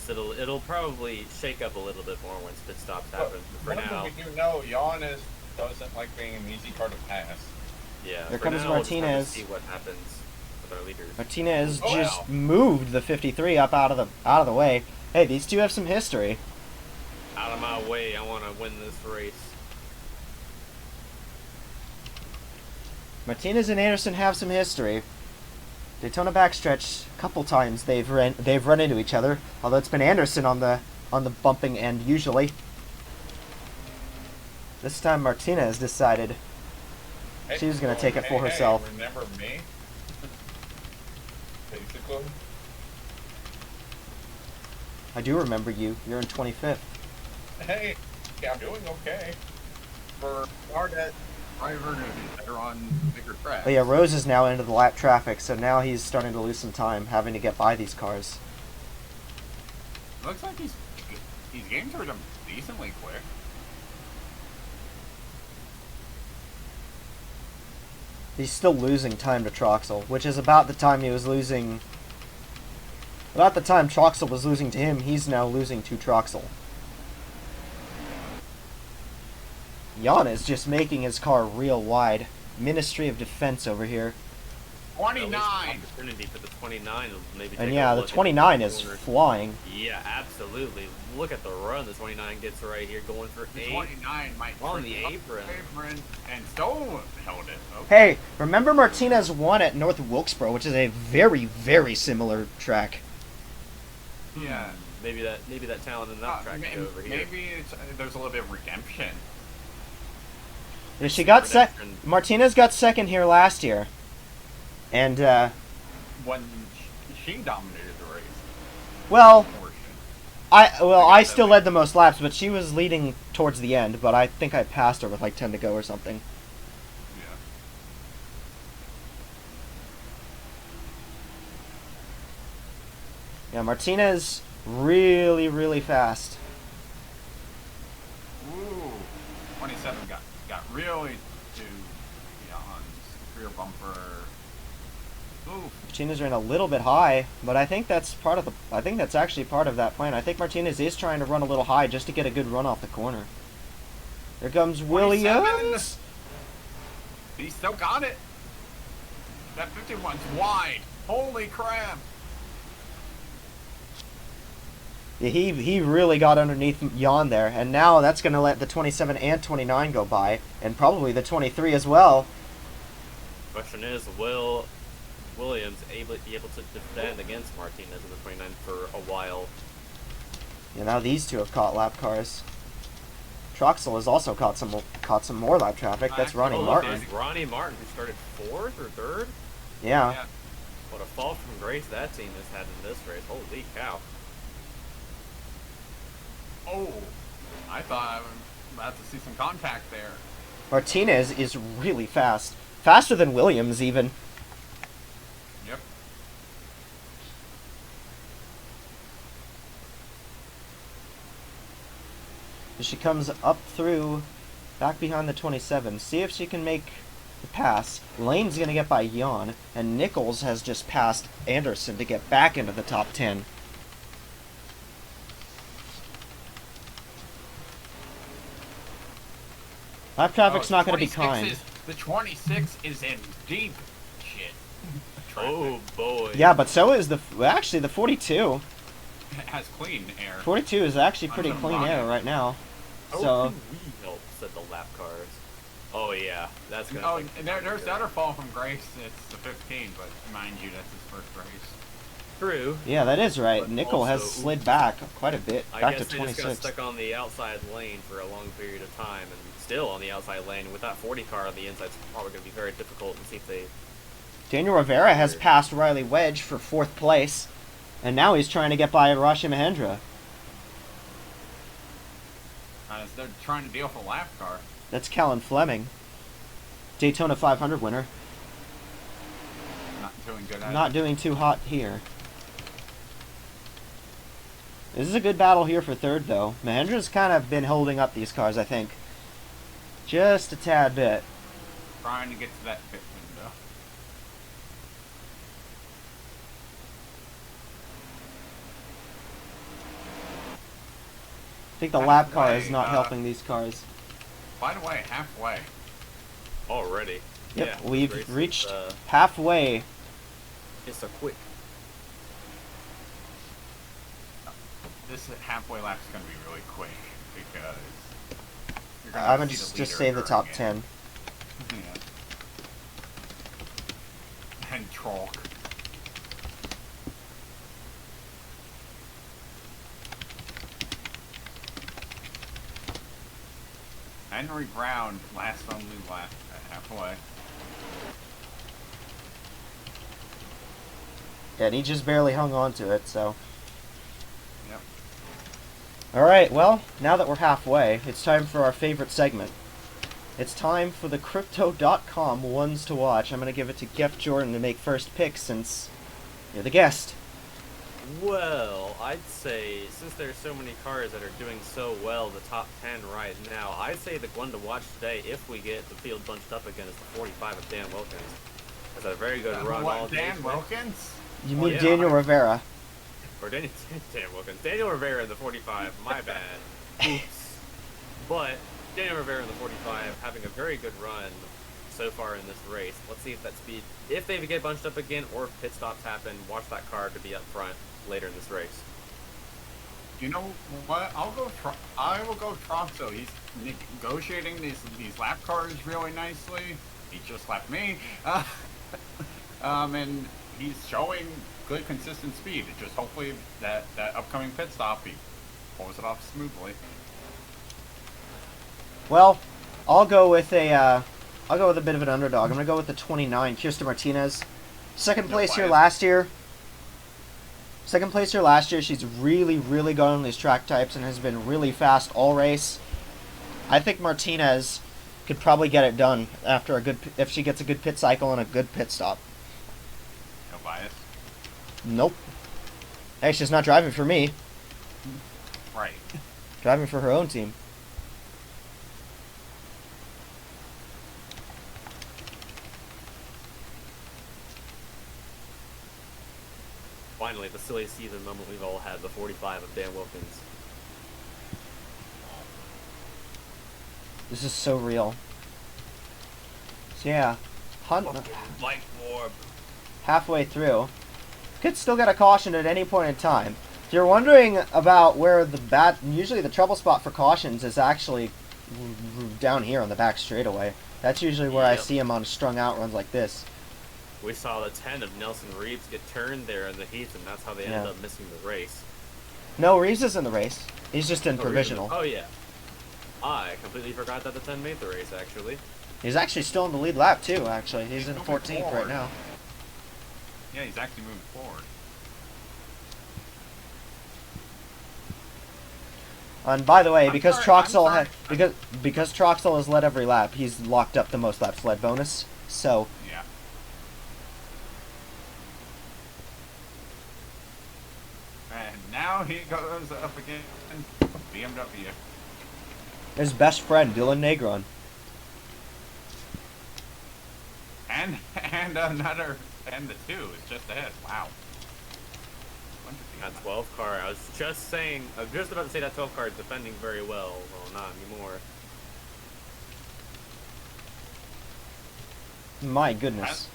It'll probably shake up a little bit more once pit stops happen. But for One now, thing we do know, Jan doesn't like being an easy car to pass. yeah. There for comes now, we'll just have to Martinez. see what happens with our leaders. Martinez Oh, just wow. moved the 53 up out of the way. Hey, these two have some history. Out of my way, I want to win this race. Martinez and Anderson have some history. Daytona backstretch, a couple times they've run into each other. Although it's been Anderson on the bumping end usually. This time Martinez decided she was gonna take it for herself. Hey, remember me? Basically. I do remember you. You're in 25th. Hey, yeah, I'm doing okay. For car that driver going to be better on bigger tracks. Oh yeah, Rose is now into the lap traffic, so now he's starting to lose some time having to get by these cars. Looks like he's getting through them decently quick. He's still losing time to Troxel, which is about the time he was losing... About the time Troxel was losing to him, he's now losing to Troxel. Jan is just making his car real wide. Ministry of Defense over here. 29! Opportunity for the 29 to maybe And take yeah, a the look at 29 the is corner. flying. Yeah, absolutely. Look at the run the 29 gets right here, going for The 8. 29 might On trip the up apron. and still held it. Okay. Hey, remember Martinez won at North Wilkesboro, which is a very, very similar track. Yeah. Maybe that talent in that track go over here. Maybe there's a little bit of redemption. Yeah, she got Redemption. Martinez got second here last year. And, When she dominated the race. well, Portion. I still led the most laps, but she was leading towards the end, but I think I passed her with like 10 to go or something. Yeah. Yeah, Martinez really, really fast. Ooh. 27 got really to Jan's rear bumper. Ooh. Martinez ran a little bit high, but I think that's actually part of that plan. I think Martinez is trying to run a little high just to get a good run off the corner. There comes 27. Williams. He still got it. That 51's wide. Holy crap. Yeah, he really got underneath Jan there, and now that's going to let the 27 and 29 go by, and probably the 23 as well. Question is, will Williams be able to defend against Martinez in the 29 for a while? Yeah, now these two have caught lap cars. Troxel has also caught some more lap traffic. That's Ronnie Oh, Martin. there's Ronnie Martin, who started 4th or 3rd. Yeah. What a fall from grace that team has had in this race. Holy cow. Oh. I thought I was about to see some contact there. Martinez is really fast. Faster than Williams, even. Yep. She comes up through, back behind the 27. See if she can make the pass. Lane's going to get by Jan, and Nichols has just passed Anderson to get back into the top 10. Lap traffic's not going to be kind. The 26 is in deep shit. Oh boy. Yeah, but so is actually the 42. It has clean air. 42 is actually pretty I'm clean wrong. air right now. How So can we help, said the lap cars. Oh yeah, that's gonna. Oh, take and some there's time the to- other fall from grace. It's the 15, but mind you, that's his first race. True. yeah, that is right. But Nickel has also- slid back quite a bit, I back guess to they just got 26. stuck on the outside lane for a long period of time, and still on the outside lane with that 40 car on the inside. It's probably going to be very difficult to see if they. Daniel Rivera has passed Riley Wedge for 4th place, and now he's trying to get by Arashi Mahendra. They're trying to deal with a lap car. That's Callan Fleming, Daytona 500 winner. Not doing good at Not it. doing too hot here. This is a good battle here for 3rd, though. Mahendra's kind of been holding up these cars, I think. Just a tad bit. Trying to get to that pit window. I think the lap car is not helping these cars. By the way, halfway. Already. Yep, Yeah, this race we've is, reached halfway. It's a quick. This halfway lap is going to be really quick because you're I'm going gonna to just say the top 10. Yeah. And Trolk. Henry Brown last only lap at halfway. Yeah, and he just barely hung on to it, so. Yep. Alright, well, now that we're halfway, it's time for our favorite segment. it's time for the Crypto.com ones to watch. I'm going to give it to Geff Jordon to make first pick since you're the guest. Well, I'd say, since there's so many cars that are doing so well, the top 10 right now, I'd say the one to watch today, if we get the field bunched up again, is the 45 of Dan Wilkins. Has a very good run all day. Dan Wilkins? You mean Daniel Rivera? Or Dan Wilkins. Daniel Rivera in the 45, my bad. Oops. But Daniel Rivera in the 45 having a very good run so far in this race. Let's see if that speed, if they get bunched up again or if pit stops happen, watch that car to be up front later in this race. You know what? I will go Troxo. He's negotiating these lap cars really nicely. He just lapped me. And he's showing good consistent speed. It just hopefully that upcoming pit stop he pulls it off smoothly. Well, I'll go with a bit of an underdog. I'm gonna go with the 29, Kirsten Martinez. Second place here last year. She's really, really good on these track types and has been really fast all race. I think Martinez could probably get it done after if she gets a good pit cycle and a good pit stop. No bias. Nope. Hey, she's not driving for me. Right. Driving for her own team. Finally, the silly season moment we've all had, the 45 of Dan Wilkins. This is so real. So yeah, Light orb. halfway through. Could still get a caution at any point in time. If you're wondering about where usually the trouble spot for cautions is actually down here on the back straightaway. That's usually where I see him on strung out runs like this. We saw the 10 of Nelson Reeves get turned there in the heat, and that's how they ended up missing the race. No, Reeves is in the race. He's just in provisional. Oh, yeah. I completely forgot that the 10 made the race, actually. He's actually still in the lead lap, too, actually. He's in 14th right now. Yeah, he's actually moving forward. And by the way, because Troxel has led every lap, he's locked up the most laps led bonus. So yeah. And now he goes up again. BMW. his best friend, Dylan Negron. And the 2 is just ahead. Wow. That 12 car, I was just about to say that 12 car is defending very well. Well, not anymore. My goodness.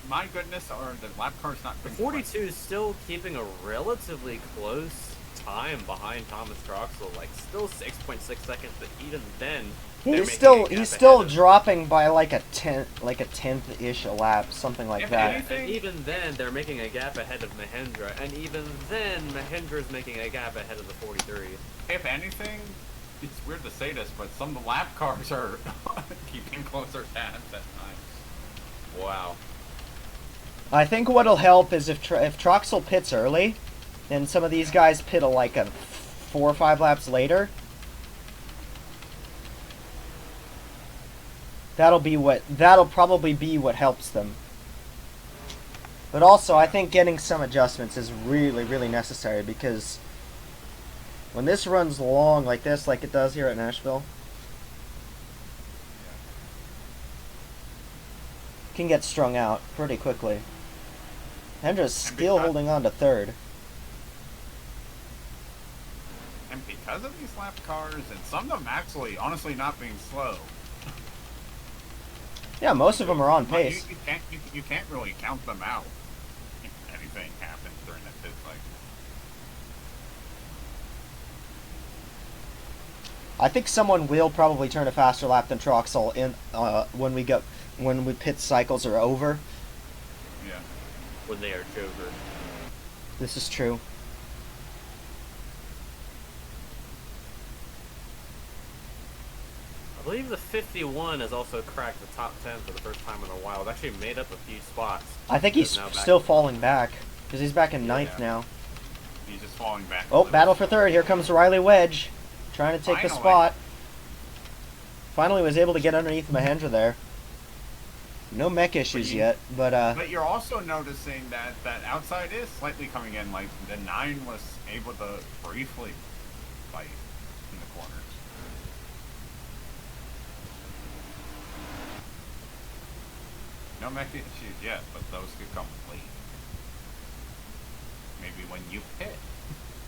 My goodness, or the lap car's not... The 42 is still keeping a relatively close time behind Thomas Troxel, like still 6.6 seconds, but even then... He's still dropping by like a tenth-ish a lap, something like that. And even then, they're making a gap ahead of Mahendra, and even then, Mahendra's making a gap ahead of the 43. If anything, it's weird to say this, but some of the lap cars are keeping closer tabs at times. Wow. I think what'll help is if Troxel pits early, then some of these guys pit like 4 or 5 laps later. That'll probably be what helps them. But also, I think getting some adjustments is really, really necessary, because when this runs long like this, like it does here at Nashville, it can get strung out pretty quickly. Hendra's still holding on to third. And because of these lap cars, and some of them actually, honestly, not being slow. Yeah, most of them are on pace. You can't really count them out if anything happens during that pit cycle. I think someone will probably turn a faster lap than Troxel in when pit cycles are over. Yeah. When they are over. This is true. I believe the 51 has also cracked the top 10 for the first time in a while. It's actually made up a few spots. I think he's still falling back, because he's back in 9th now. He's just falling back. Oh, battle for third. Here comes Riley Wedge. trying to take the Finally. spot. Finally was able to get underneath Mahendra there. No mech issues yet, but But you're also noticing that that outside is slightly coming in. Like the 9 was able to briefly fight in the corners. No mech issues yet, but those could come late. Maybe when you pit.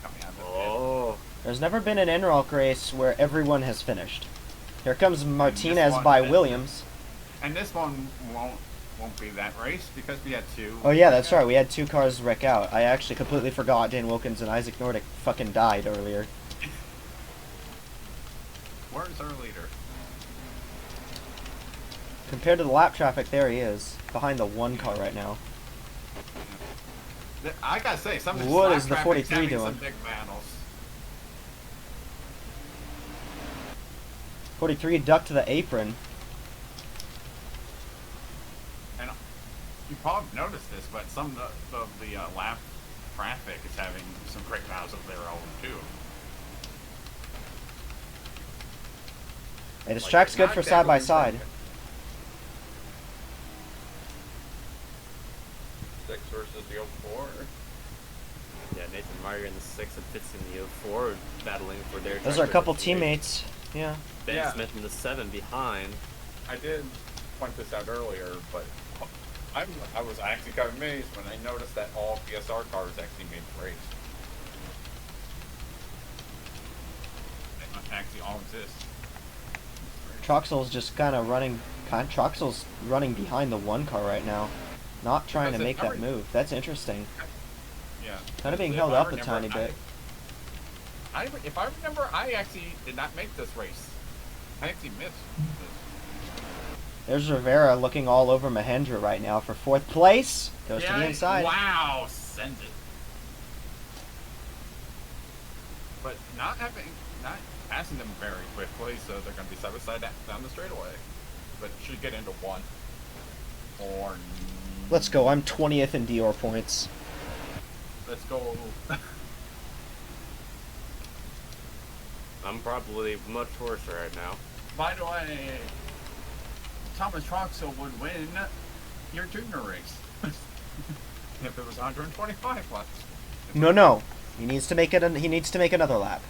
Coming out of the Oh, there's never been an ENROLC race where everyone has finished. Here comes Martinez one- by this- Williams. And this one won't be that race because we had 2. Oh yeah, that's right. We had 2 cars wreck out. I actually completely forgot Dan Wilkins and Isaac Nordic fucking died earlier. Where's our leader? Compared to the lap traffic, there he is, behind the 1 car right now. I gotta say, some of this What lap is the traffic's 43 having doing? some big battles. 43 ducked to the apron. And you probably noticed this, but some of the lap traffic is having some great battles of their own too. Hey, this Like, track's good not for side by side. definitely 6 versus the 04. yeah, Nathan Meyer in the 6 and Fitz in the 04 battling for their. Those are a tractor couple position. teammates. Yeah. Ben Yeah. Smith in the 7 behind. I did point this out earlier, but I was actually kind of amazed when I noticed that all PSR cars actually made the race. They must actually all exist. Troxel's just kind of running. Troxel's running behind the 1 car right now, not trying to Because make that move. That's interesting. Yeah. Kind of being If held I up a remember, tiny bit. If I remember, I actually did not make this race. I actually missed this. There's Rivera looking all over Mahendra right now for 4th place. Goes to the inside. Wow, sends it. But not passing them very quickly, so they're going to be side by side down the straightaway. But should get into 1. Or Let's go. I'm 20th in Dior points. let's go. I'm probably much worse right now. By the way, Thomas Troxel would win your junior race if it was 125 left. No. He needs to make it. He needs to make another lap.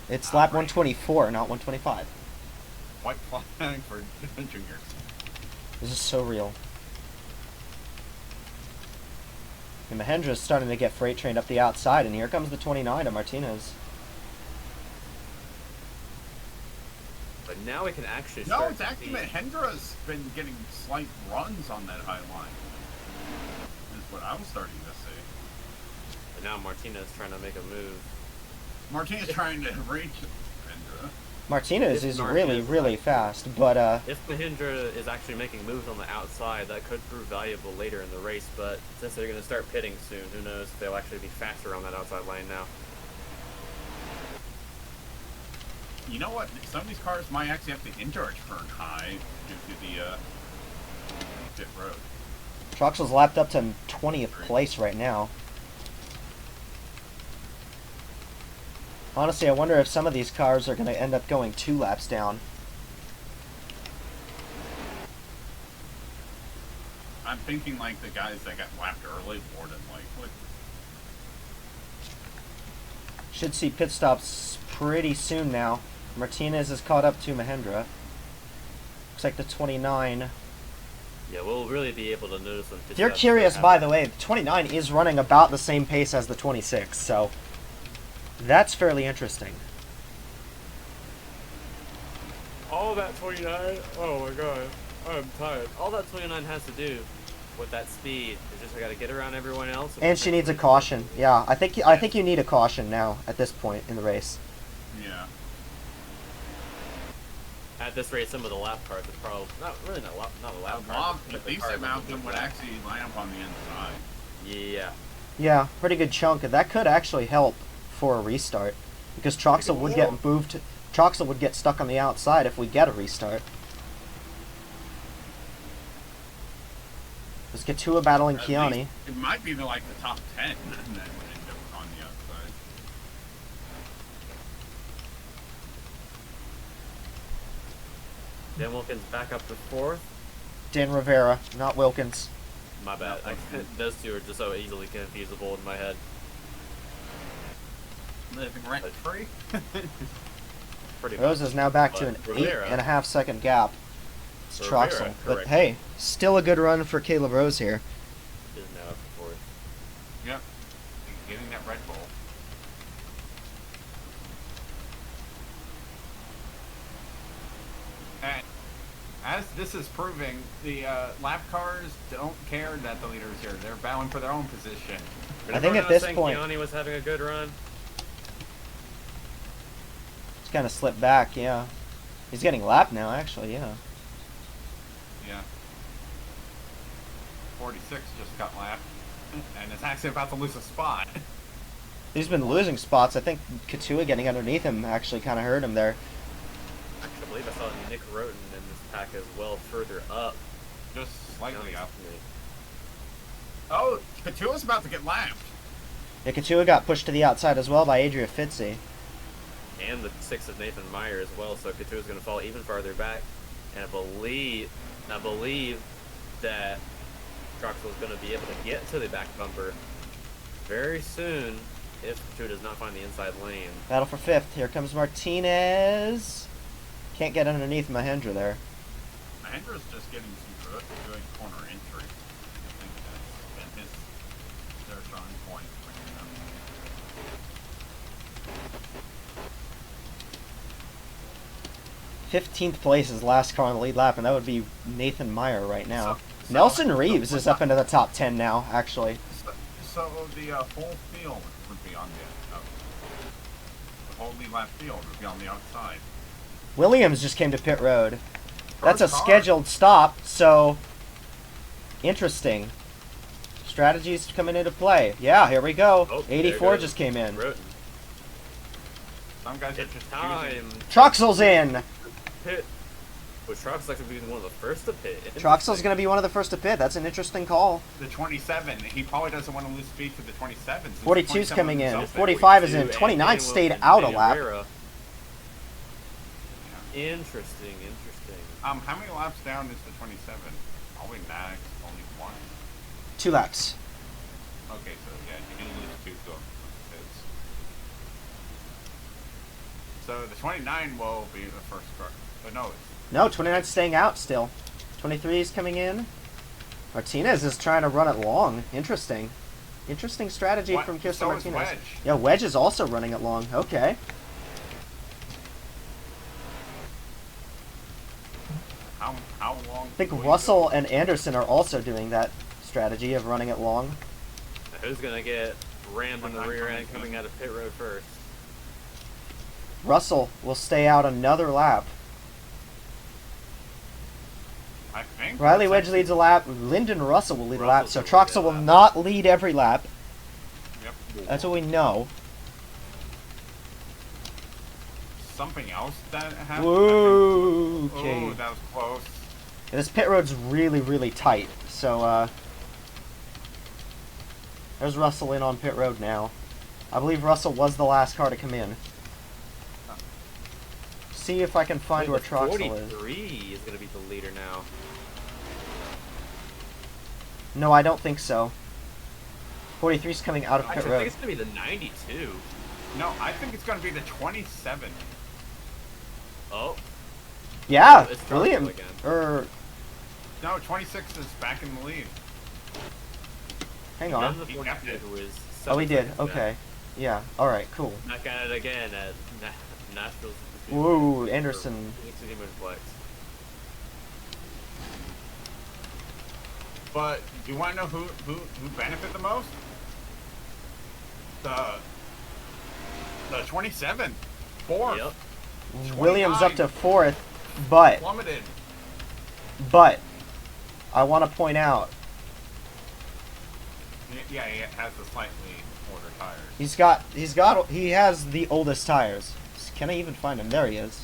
It's lap Alright. 124, not 125. White flag for juniors. This is so real. And Mahendra's starting to get freight trained up the outside, and here comes the 29 to Martinez. But now we can actually No, start it's to actually see- Mahendra's been getting slight runs on that high line. Is what I'm starting to see. But now Martinez trying to make a move. Martinez trying to reach Mahindra. Martinez If is Martinez really fast, but If Mahindra is actually making moves on the outside, that could prove valuable later in the race, but since they're going to start pitting soon, who knows if they'll actually be faster on that outside lane now. You know what? Some of these cars might actually have to intercharge turn high due to the pit road. Troxel's lapped up to 20th place right now. Honestly, I wonder if some of these cars are going to end up going 2 laps down. I'm thinking like the guys that got lapped early more than likely. Should see pit stops pretty soon now. Martinez is caught up to Mahendra. Looks like the 29. Yeah, we'll really be able to notice when If you're curious, by the way, the 29 is running about the same pace as the 26, so that's fairly interesting. All that 29, oh my god, I'm tired. All that 29 has to do with that speed is just I gotta get around everyone else. And she needs a caution. Yeah, I think you need a caution now at this point in the race. Yeah. At this rate, some of the lap cars would probably not the lap A cars. but the decent cars amount of them would that. actually line up on the inside. Yeah. Yeah, pretty good chunk. That could actually help for a restart, because Troxel would get moved. Troxel would get stuck on the outside if we get a restart. Let's get Tua battling At Kiani. least it might be like the top 10 that would end up on the outside. Dan Wilkins back up to 4th. Dan Rivera, not Wilkins. My bad. Those two are just so easily confusable in my head. Living rent free. Pretty Rose much. is now back to an But Rivera- 8.5 second gap. It's Rivera, Troxel. But correct. hey, still a good run for Caleb Rose here. Is now up to 4th. Yep. Getting that Red Bull. And as this is proving, the lap cars don't care that the leader is here. They're bowing for their own position. I think at this point, Keone was having a good run. he's kind of slipped back, yeah. He's getting lapped now, actually, yeah. Yeah. 46 just got lapped. And is actually about to lose a spot. He's been losing spots. I think Katua getting underneath him actually kind of hurt him there. Actually, I believe I saw Nick Roten in this pack as well, further up. Just slightly up. Me. Oh, Katua's about to get lapped. Yeah, Katua got pushed to the outside as well by Adria Fitzy. And the 6 of Nathan Meyer as well, so Katua's going to fall even farther back. And I believe that Troxel is going to be able to get to the back bumper very soon if Katua does not find the inside lane. Battle for 5th. Here comes Martinez. Can't get underneath Mahendra there. Mahendra's just getting some good corner entry. I think that's been their strong point. 15th place is last car on the lead lap, and that would be Nathan Meyer right now. So Nelson Reeves is up into the top 10 now, actually. So the whole field would be on the whole lead lap field would be on the outside. Williams just came to pit road. That's a First car. scheduled stop, so interesting. Strategies coming into play. Yeah, here we go. Oh, 84 there goes just came in. Roten. Some guys are It's just time. choosing. Troxel's in. Pit. Which Troxel's actually being one of the first to pit. Troxel's going to be one of the first to pit. That's an interesting call. The 27. He probably doesn't want to lose speed to the 27. 42's coming in. Himself. 45 is in. 42, 29 and stayed Wilkins, out a Danny lap. Rivera. Yeah. Interesting. How many laps down is the 27? Probably max, only one. 2 laps. Okay, so yeah, you can lose 2 to him. So the 29 will be the first car. But no, No, 29's staying out still. 23 is coming in. Martinez is trying to run it long. Interesting. Interesting strategy from Kirsten so is Martinez. Wedge. Yeah, Wedge is also running it long. Okay. How long? I think will you Russell and Anderson are also doing that strategy of running it long. Now, who's gonna get rammed in the rear end coming out of pit road first? Russell will stay out another lap. go? I think Riley that's Wedge actually- leads a lap. Lyndon Russell will lead a lap. Russell's So gonna lead Troxel a will lap. not lead every lap. Yep. That's what we know. Something else that happened. Whoa. I think- Okay. Oh, that was close. And this pit road's really, really tight. So, there's Russell in on pit road now. I believe Russell was the last car to come in. See if I can find where Troxel is. 43 is gonna be the leader now. No, I don't think so. 43's coming out of pit Actually, I think road. it's gonna be the 92. No, I think it's going to be the 27. Oh, Yeah, it's Troxel William. again. No, 26 is back in the lead. Hang Then on. the He 42 kept it. who is Oh, we 7 did. seconds back. Okay. Yeah. All right. Cool. Back at it again at Nashville. Whoa, Anderson. Flex. But do you want to know who benefit the most? The 27. 4th. Yep. Williams up to 4th, but Plummeted. I want to point out Yeah, he has the slightly older tires. he has the oldest tires. Can I even find him? There he is.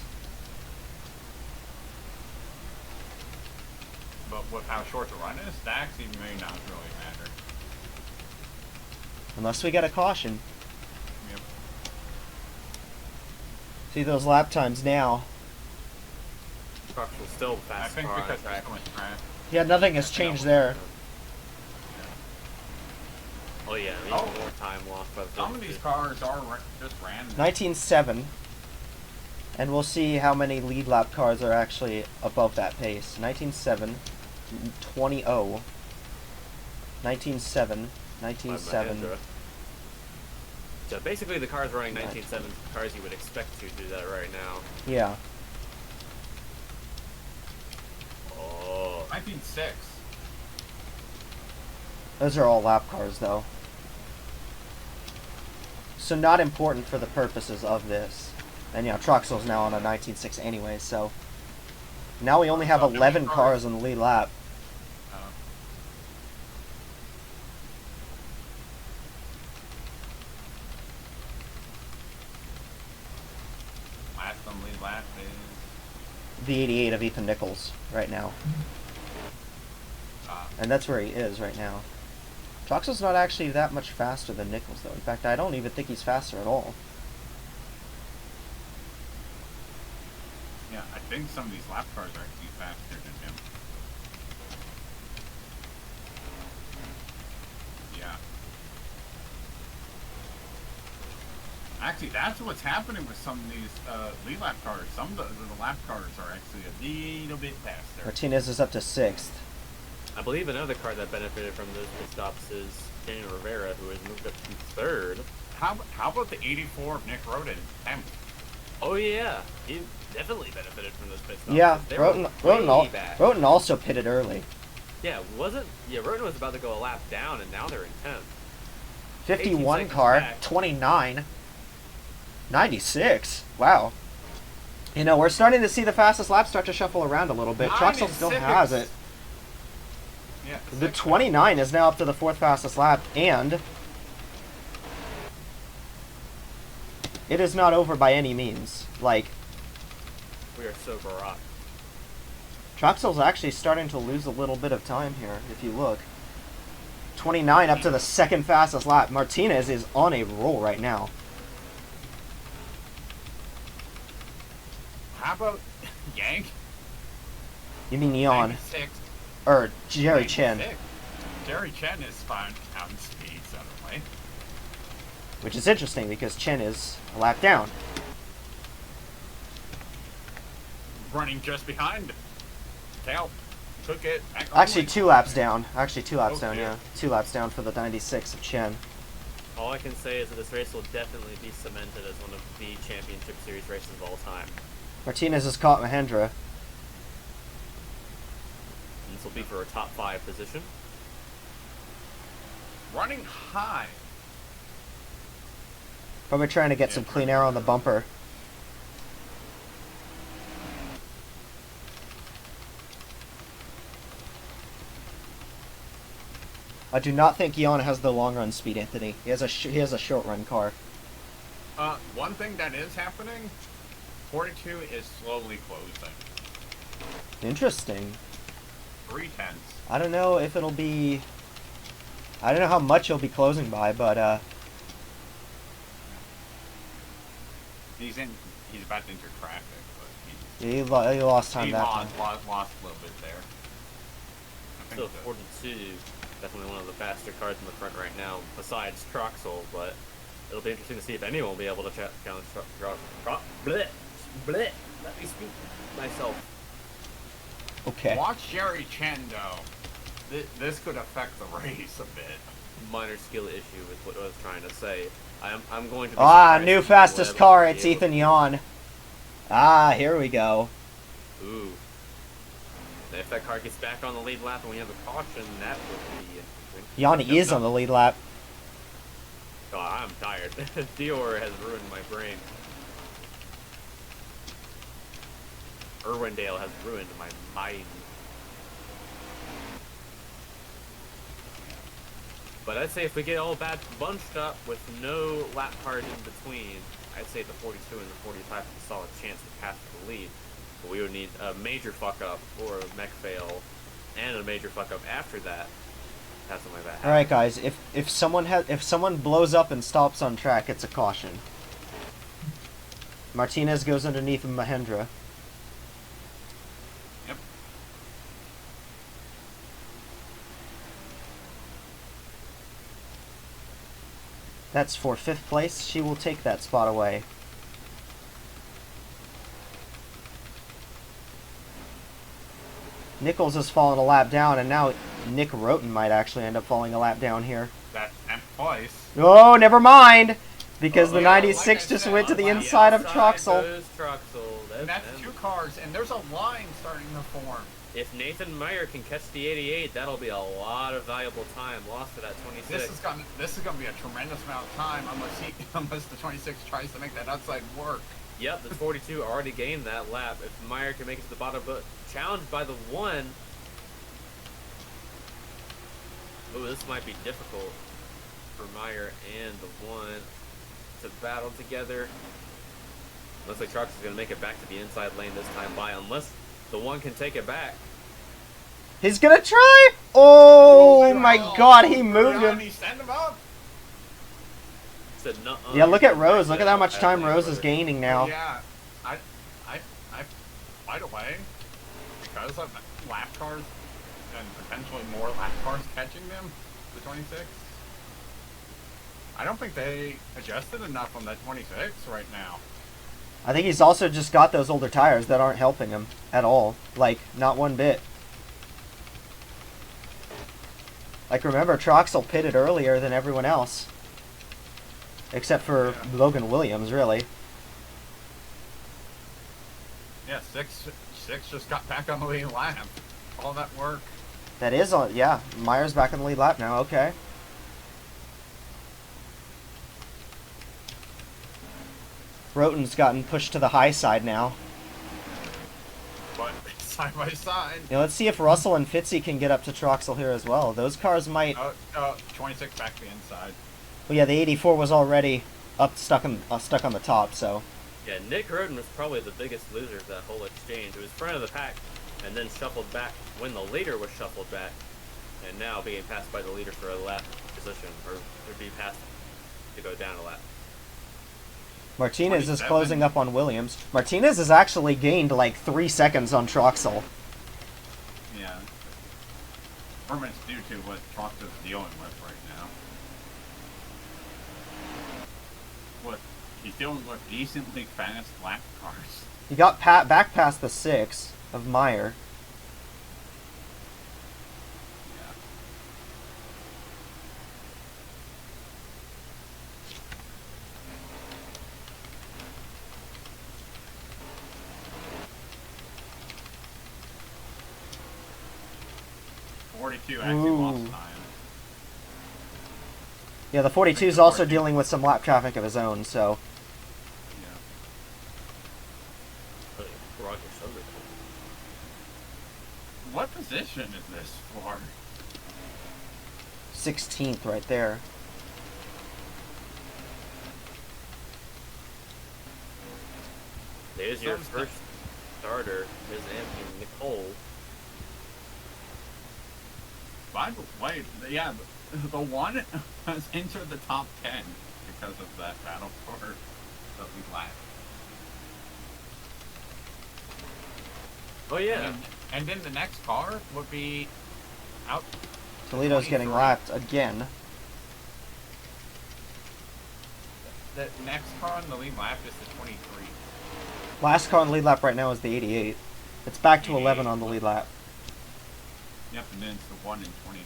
But with how short the run is, that actually may not really matter. Unless we get a caution. Yep. See those lap times now. Trucks will still I fast think car on because track. it's going track. Yeah, nothing has changed there. Oh yeah, even Oh. more time lost by the Some of these cars are just random. 19.7. And we'll see how many lead lap cars are actually above that pace. 19.7, 20.0, 19.7, 19.7. So basically the cars running 19.7 cars you would expect to do that right now. Yeah. Oh. 19.6. Those are all lap cars, though. So not important for the purposes of this. And, yeah, Troxel's now on a 19.6 anyway, so... Now we only have 11 cars on the lead lap. Last on lead lap is... The 88 of Ethan Nichols right now. And that's where he is right now. Troxel's not actually that much faster than Nichols, though. In fact, I don't even think he's faster at all. Yeah, I think some of these lap cars are actually faster than him. Yeah. Actually, that's what's happening with some of these lead lap cars. Some of the lap cars are actually a little bit faster. Martinez is up to 6th. I believe another car that benefited from those pit stops is Daniel Rivera, who has moved up to 3rd. How about the 84 of Nick Roden? 10th? Oh yeah, he definitely benefited from those pit stops. Yeah, They were way back. Roden also pitted early. Yeah, Roden was about to go a lap down, and now they're in 10th. 51 seconds car, back. 29. 96. Wow. You know, we're starting to see the fastest lap start to shuffle around a little bit. Troxel still has it. Yeah, The 29 is now up to the 4th fastest lap, and it is not over by any means. Like, We are so baroque. Troxel's actually starting to lose a little bit of time here, if you look. 29 up to the 2nd fastest lap. Martinez is on a roll right now. How about Yank? You mean Yon. 96. Or Jerry Chen. 96. Jerry Chen is found out in speed suddenly. Which is interesting because Chen is a lap down. Running just behind. Tail. Took it. Actually, 2 laps down. Actually, 2 laps down, Okay. yeah. 2 laps down for the 96 of Chen. All I can say is that this race will definitely be cemented as one of the championship series races of all time. Martinez has caught Mahendra. And this will be for a top 5 position. Running high. Probably trying to get some clean air on the bumper. I do not think Yon has the long run speed, Anthony. He has a short run car. One thing that is happening, 42 is slowly closing. Interesting. 3/10. I don't know if it'll be... I don't know how much he'll be closing by, but He's about to enter traffic, but he lost time that time. lost a little bit there. I Still think 42, definitely one of the faster cars in the front right now, besides Troxel, but it'll be interesting to see if anyone will be able to challenge Bleh! Let me speak myself. Okay. Watch Jerry Chen though. This could affect the race a bit. Minor skill issue with what I was trying to say. I'm going to be Ah, surprised new if fastest we'll car. ever It's be able- Ethan Yon. Ah, here we go. Ooh. If that car gets back on the lead lap and we have a caution, that would be interesting. Yon is on the lead lap. God, I'm tired. Dior has ruined my brain. Irwindale has ruined my mind. But I'd say if we get all bad bunched up with no lap cars in between, I'd say the 42 and the 45 have a solid chance to pass the lead. But we would need a major fuck up or a mech fail and a major fuck up after that. Have something like that happen. All right, guys. If someone blows up and stops on track, it's a caution. Martinez goes underneath of Mahendra. That's for 5th place. She will take that spot away. Nichols has fallen a lap down, and now Nick Roten might actually end up falling a lap down here. That's 10th place. Oh, never mind! Because the yeah, 96 like I just said, went to the on the inside of Outside Troxel. goes Troxel. And that's 2 cars, and there's a line starting to form. If Nathan Meyer can catch the 88, that'll be a lot of valuable time lost for that 26. This is gonna be a tremendous amount of time unless the 26 tries to make that outside work. Yep, the 42 already gained that lap. If Meyer can make it to the bottom, but challenged by the 1. Oh, this might be difficult for Meyer and the 1 to battle together. Looks like Troxel's going to make it back to the inside lane this time by, unless the 1 can take it back. He's gonna try! Oh my god, he moved him. Send him up. Said, nuh-uh. Yeah, look at Rose. Look at how much time Rose is gaining now. Yeah, I by the way, because of lap cars and potentially more lap cars catching them, the 26. I don't think they adjusted enough on that 26 right now. I think he's also just got those older tires that aren't helping him at all. Like, not one bit. Like, remember, Troxel pitted earlier than everyone else. Except for Logan Williams, really. Yeah, six just got back on the lead lap. All that work. That is on, yeah. Meyer's back on the lead lap now, okay. Roten's gotten pushed to the high side now. But side by side. Yeah, let's see if Russell and Fitzy can get up to Troxel here as well. Those cars might... 26 back to the inside. Well, yeah, the 84 was already stuck on the top, so... Yeah, Nick Roten was probably the biggest loser of that whole exchange. It was front of the pack, and then shuffled back when the leader was shuffled back, and now being passed by the leader for a lap position, or to be passed to go down a lap. Martinez is 27. closing up on Williams. Martinez has actually gained like 3 seconds on Troxel. Yeah. Permanent's due to what Troxel's dealing with right now. What? He's dealing with decently fast lap cars. He got back past the 6 of Meyer. Yeah. '42 actually lost time. Yeah, the 42 is also dealing with some lap traffic of his own, so... Yeah. What position is this for? 16th right there. There's your first starter, Ms. Anthony Nicole. By the way, yeah, the 1 has entered the top 10 because of that battle for the lead lap. Oh yeah. And then the next car would be out. Toledo's getting 23. lapped again. The next car on the lead lap is the 23. Last car on the lead lap right now is the 88. It's back to 11 on the lead lap. Yep, and then it's the 1 and 20.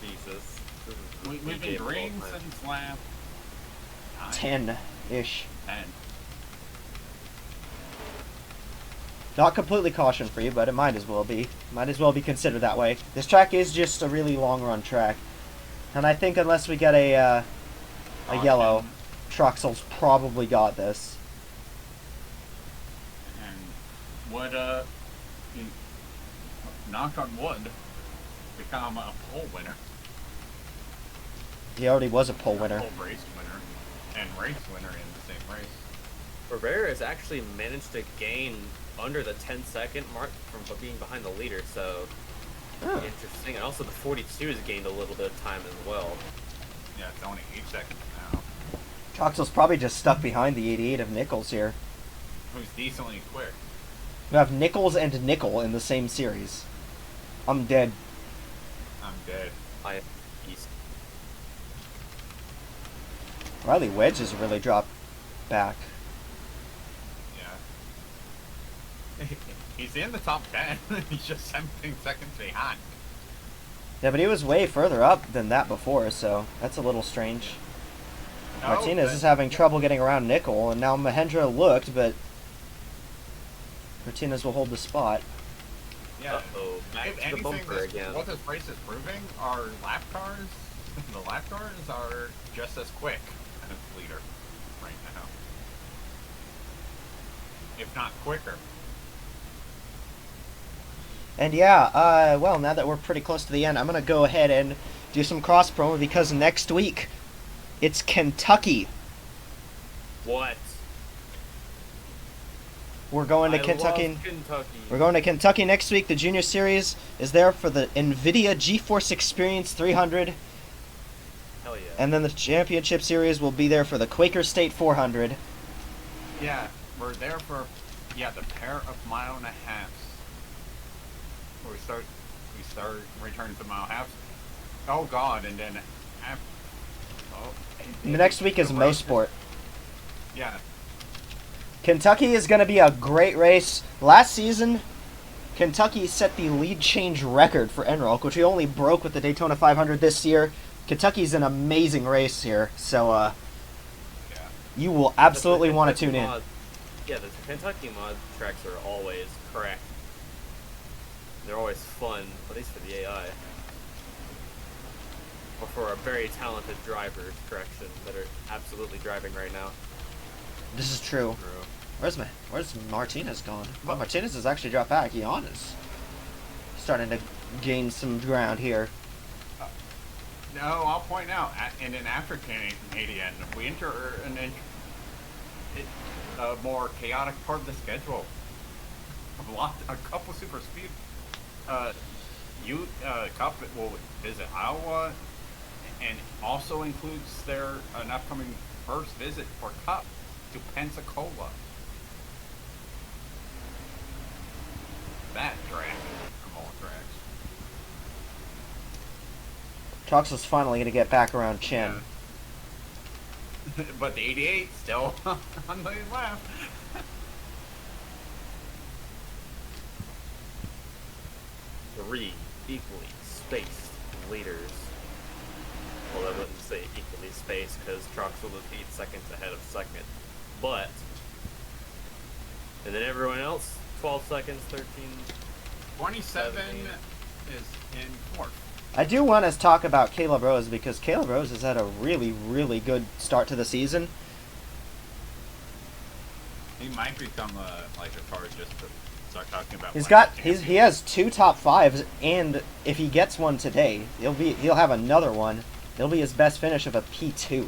Jesus. We've been green since lap 10-ish. 10. Not completely caution-free, but it might as well be. Might as well be considered that way. This track is just a really long-run track. And I think unless we get a yellow, Troxel's probably got this. And would, knock on wood, become a pole winner. He already was a pole winner. Pole race winner. And race winner in the same race. Rivera has actually managed to gain under the 10-second mark from being behind the leader, so interesting. And also the 42 has gained a little bit of time as well. Yeah, it's only 8 seconds now. Troxel's probably just stuck behind the 88 of Nichols here. Who's decently quick. We have Nichols and Nickel in the same series. I'm dead. I'm dead. I East. Riley Wedge has really dropped back. Yeah. He's in the top 10. He's just 17 seconds behind. Yeah, but he was way further up than that before, so that's a little strange. No, Martinez but- is having trouble getting around Nickel, and now Mahendra looked, but Martinez will hold the spot. Yeah. Uh-oh, back If to the anything, bumper again. what this race is proving are lap cars. The lap cars are just as quick as leader right now, if not quicker. And yeah, well, now that we're pretty close to the end, I'm going to go ahead and do some cross promo because next week it's Kentucky. What? We're going to I Kentucky. love Kentucky. We're going to Kentucky next week. The Junior Series is there for the NVIDIA GeForce Experience 300. Hell yeah. And then the Championship Series will be there for the Quaker State 400. Yeah, we're there for the pair of mile and a halves. We start returning to mile halves. Oh God, and then The next week is the race Mosport. Yeah. Kentucky is going to be a great race. Last season, Kentucky set the lead change record for ENROLC, which we only broke with the Daytona 500 this year. Kentucky's an amazing race here, so Yeah. you will absolutely The want to Kentucky tune in. mod- Yeah, the Kentucky mod tracks are always correct. They're always fun, at least for the AI. Or for our very talented drivers, correction, that are absolutely driving right now. This is true. Where's Martinez gone? Well, Martinez has actually dropped back. Jan is starting to gain some ground here. No, I'll point out, in an after Canadian, we enter a more chaotic part of the schedule. A couple super speed. Cup will visit Iowa, and also includes an upcoming first visit for Cup to Pensacola. That drag from all tracks. Trox is finally going to get back around Chen. Yeah. But the 88 still on the left. Three equally spaced leaders. Well, I wouldn't say equally spaced because Trox will be 8 seconds ahead of second. But, and then everyone else, 12 seconds, 13. 27 17. is in fourth. I do want to talk about Caleb Rose because Caleb Rose has had a really, really good start to the season. He might become a car just to start talking about. He has 2 top 5s, and if he gets one today, he'll have another one. It'll be his best finish of a P2,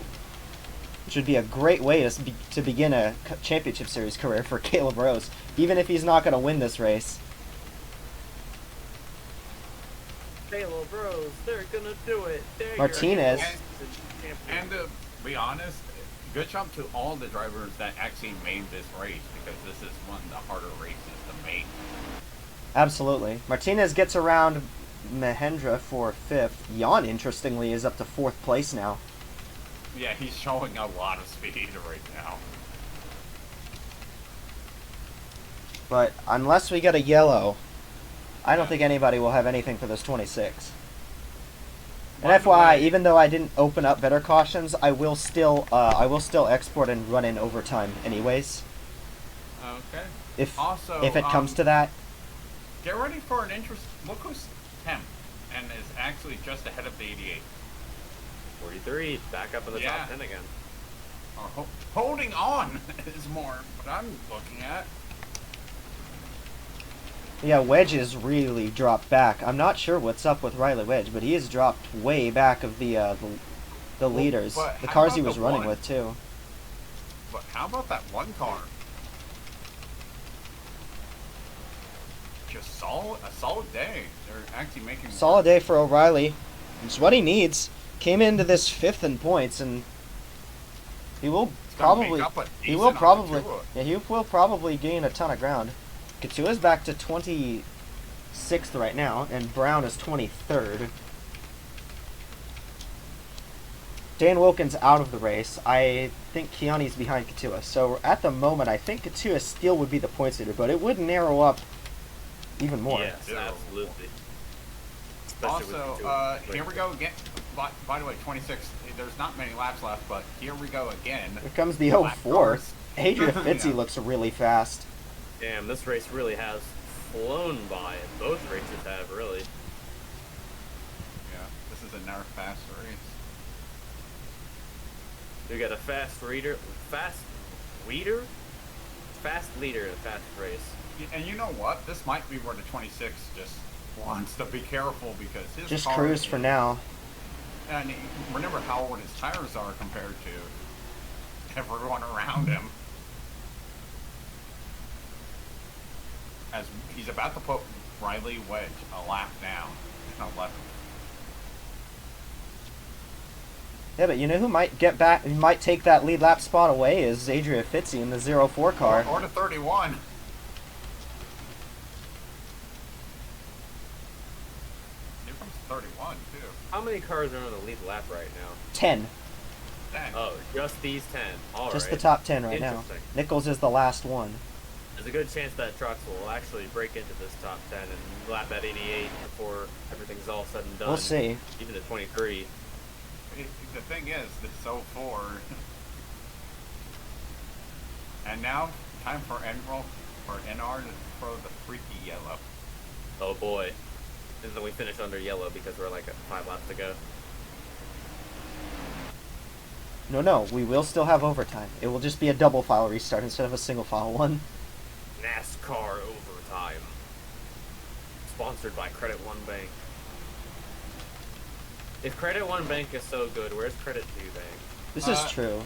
which would be a great way to begin a championship series career for Caleb Rose, even if he's not going to win this race. Caleb Rose, they're gonna do it. Martinez. And to be honest, good job to all the drivers that actually made this race, because this is one of the harder races to make. Absolutely. Martinez gets around Mahendra for 5th. Jan, interestingly, is up to 4th place now. Yeah, he's showing a lot of speed right now. But unless we get a yellow, I don't think anybody will have anything for this 26. And By the FYI, way- even though I didn't open up better cautions, I will still export and run in overtime anyways. Okay. If Also, it comes to that. Get ready for an interest. Look who's 10th and is actually just ahead of the 88. 43, back up in the Yeah. top 10 again. Or holding on is more what I'm looking at. Yeah, Wedge has really dropped back. I'm not sure what's up with Riley Wedge, but he has dropped way back of the leaders. but The how cars he about was the running one? with, too. But how about that one car? Just a solid day. They're actually making Solid day for O'Reilly. It's what he needs. Came into this 5th in points, and he will It's gonna make probably up a he will decent probably Katua. yeah he will probably gain a ton of ground. Katua's back to 27 6th right now, and Brown is 23rd. Dan Wilkins out of the race. I think Keani's behind Katua. So at the moment, I think Katua still would be the points leader, but it would narrow up even more. Yes, absolutely. Especially with Also, Katua. here we go again. By the way, 26. There's not many laps left, but here we go again. Here comes the Black 04. cars. Adria Fitzy Yeah. looks really fast. Damn, this race really has flown by. Both races have, really. Yeah, this is a nerf fast race. We got a fast leader in a fast race. And you know what? This might be where the 26 just wants to be careful because his Just car cruise for now. And remember how old his tires are compared to everyone around him. As he's about to put Riley Wedge a lap down. 11. Yeah, but you know who might get back, who might take that lead lap spot away is Adria Fitzy in the 04 car. Or to 31. Here comes 31, too. How many cars are on the lead lap right now? 10. Dang. Oh, just these 10. All Just right. the top 10 right now. Interesting. Nichols is the last one. There's a good chance that trucks will actually break into this top 10 and lap at 88 before everything's all said and done. We'll see. Even at 23. The thing is, this is 04. And now, time for ENROLC, or NR, to throw the freaky yellow. Oh boy. And then we finish under yellow because we're like at 5 laps to go. No, we will still have overtime. It will just be a double file restart instead of a single file one. NASCAR overtime. Sponsored by Credit One Bank. If Credit One Bank is so good, where's Credit 2 Bank? This is true.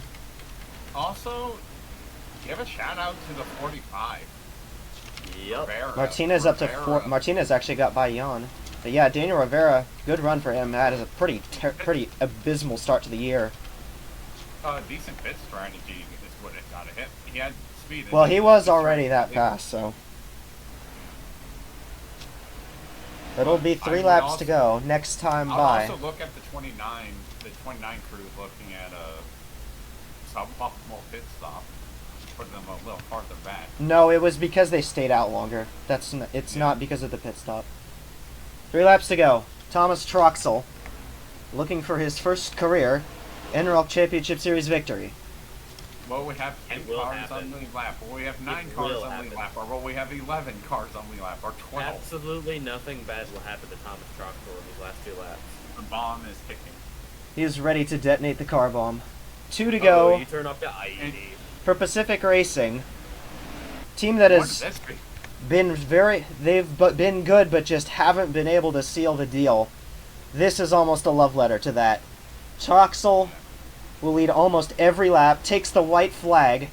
Also, give a shout out to the 45. Yep. Rivera. Martinez up to 4. Martinez actually got by Jan. But yeah, Daniel Rivera, good run for him. That is a pretty abysmal start to the year. Decent pit strategy is what it got to hit. He had speed. Well, he was already that fast, so. It'll be 3 laps to go. Next time I'll by. also look at the 29 crew looking at a suboptimal pit stop. Put them a little farther back. No, it was because they stayed out longer. It's not because of the pit stop. 3 laps to go. Thomas Troxel looking for his first career ENROLC Championship Series victory. Will we have 10 It will cars happen. on the lap? Will we have 9 It cars will on happen. the lap? Or will we have 11 cars on the lap? Or 12? Absolutely nothing bad will happen to Thomas Troxel in these last 2 laps. The bomb is ticking. He is ready to detonate the car bomb. 2 to Oh, go you turn up to 80. for Pacific Racing. Team that What has is this? they've been good but just haven't been able to seal the deal. This is almost a love letter to that. Troxel will lead almost every lap, takes the white flag.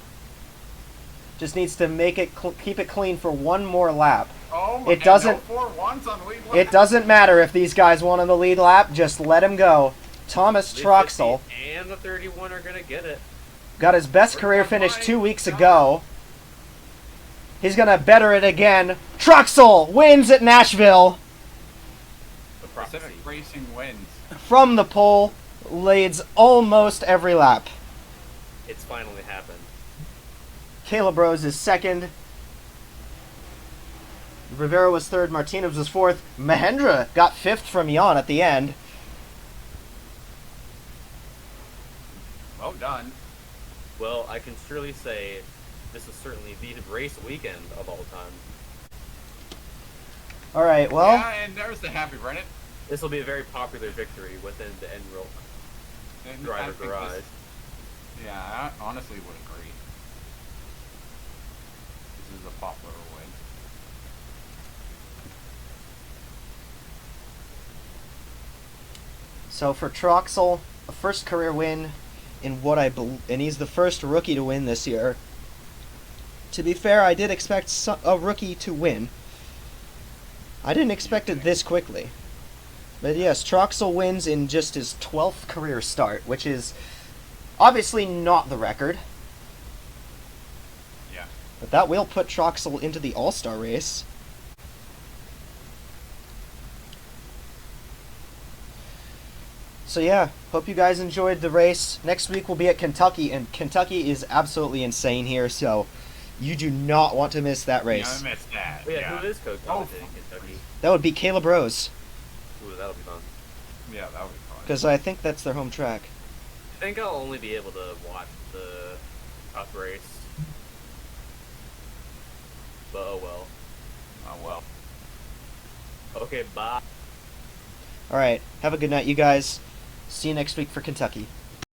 Just needs to make it keep it clean for one more lap. Oh my, It doesn't- and no 4-1s on lead lap. It doesn't matter if these guys won on the lead lap, just let him go. Thomas The Troxel 50 and the 31 are gonna get it. got his best career finish 2 weeks ago. He's gonna better it again. Troxel wins at Nashville. The prophecy. Pacific Racing wins. From the pole, leads almost every lap. It's finally happened. Caleb Rose is second. Rivera was third. Martinez was fourth. Mahendra got fifth from Jan at the end. Well done. Well, I can surely say this is certainly the race weekend of all time. All right, well, Yeah, and there's the happy Reddit. This will be a very popular victory within the ENROLC And I driver think garage. this- Yeah, I honestly would agree. This is a popular win. so for Troxel, a first career win in what I believe, and he's the first rookie to win this year. To be fair, I did expect a rookie to win. I didn't expect it this quickly. But yes, Troxel wins in just his 12th career start, which is obviously not the record. Yeah. But that will put Troxel into the All-Star race. So yeah, hope you guys enjoyed the race. Next week we'll be at Kentucky, and Kentucky is absolutely insane here, so you do not want to miss that Yeah, race. I missed that. Oh, yeah, who is co-commentating Oh, Kentucky? That would be Caleb Rose, Ooh, that'll be fun. Yeah, that would be fun. because I think that's their home track. I think I'll only be able to watch the up race. But oh well. Oh well. Okay, bye. Alright, have a good night, you guys. See you next week for Kentucky.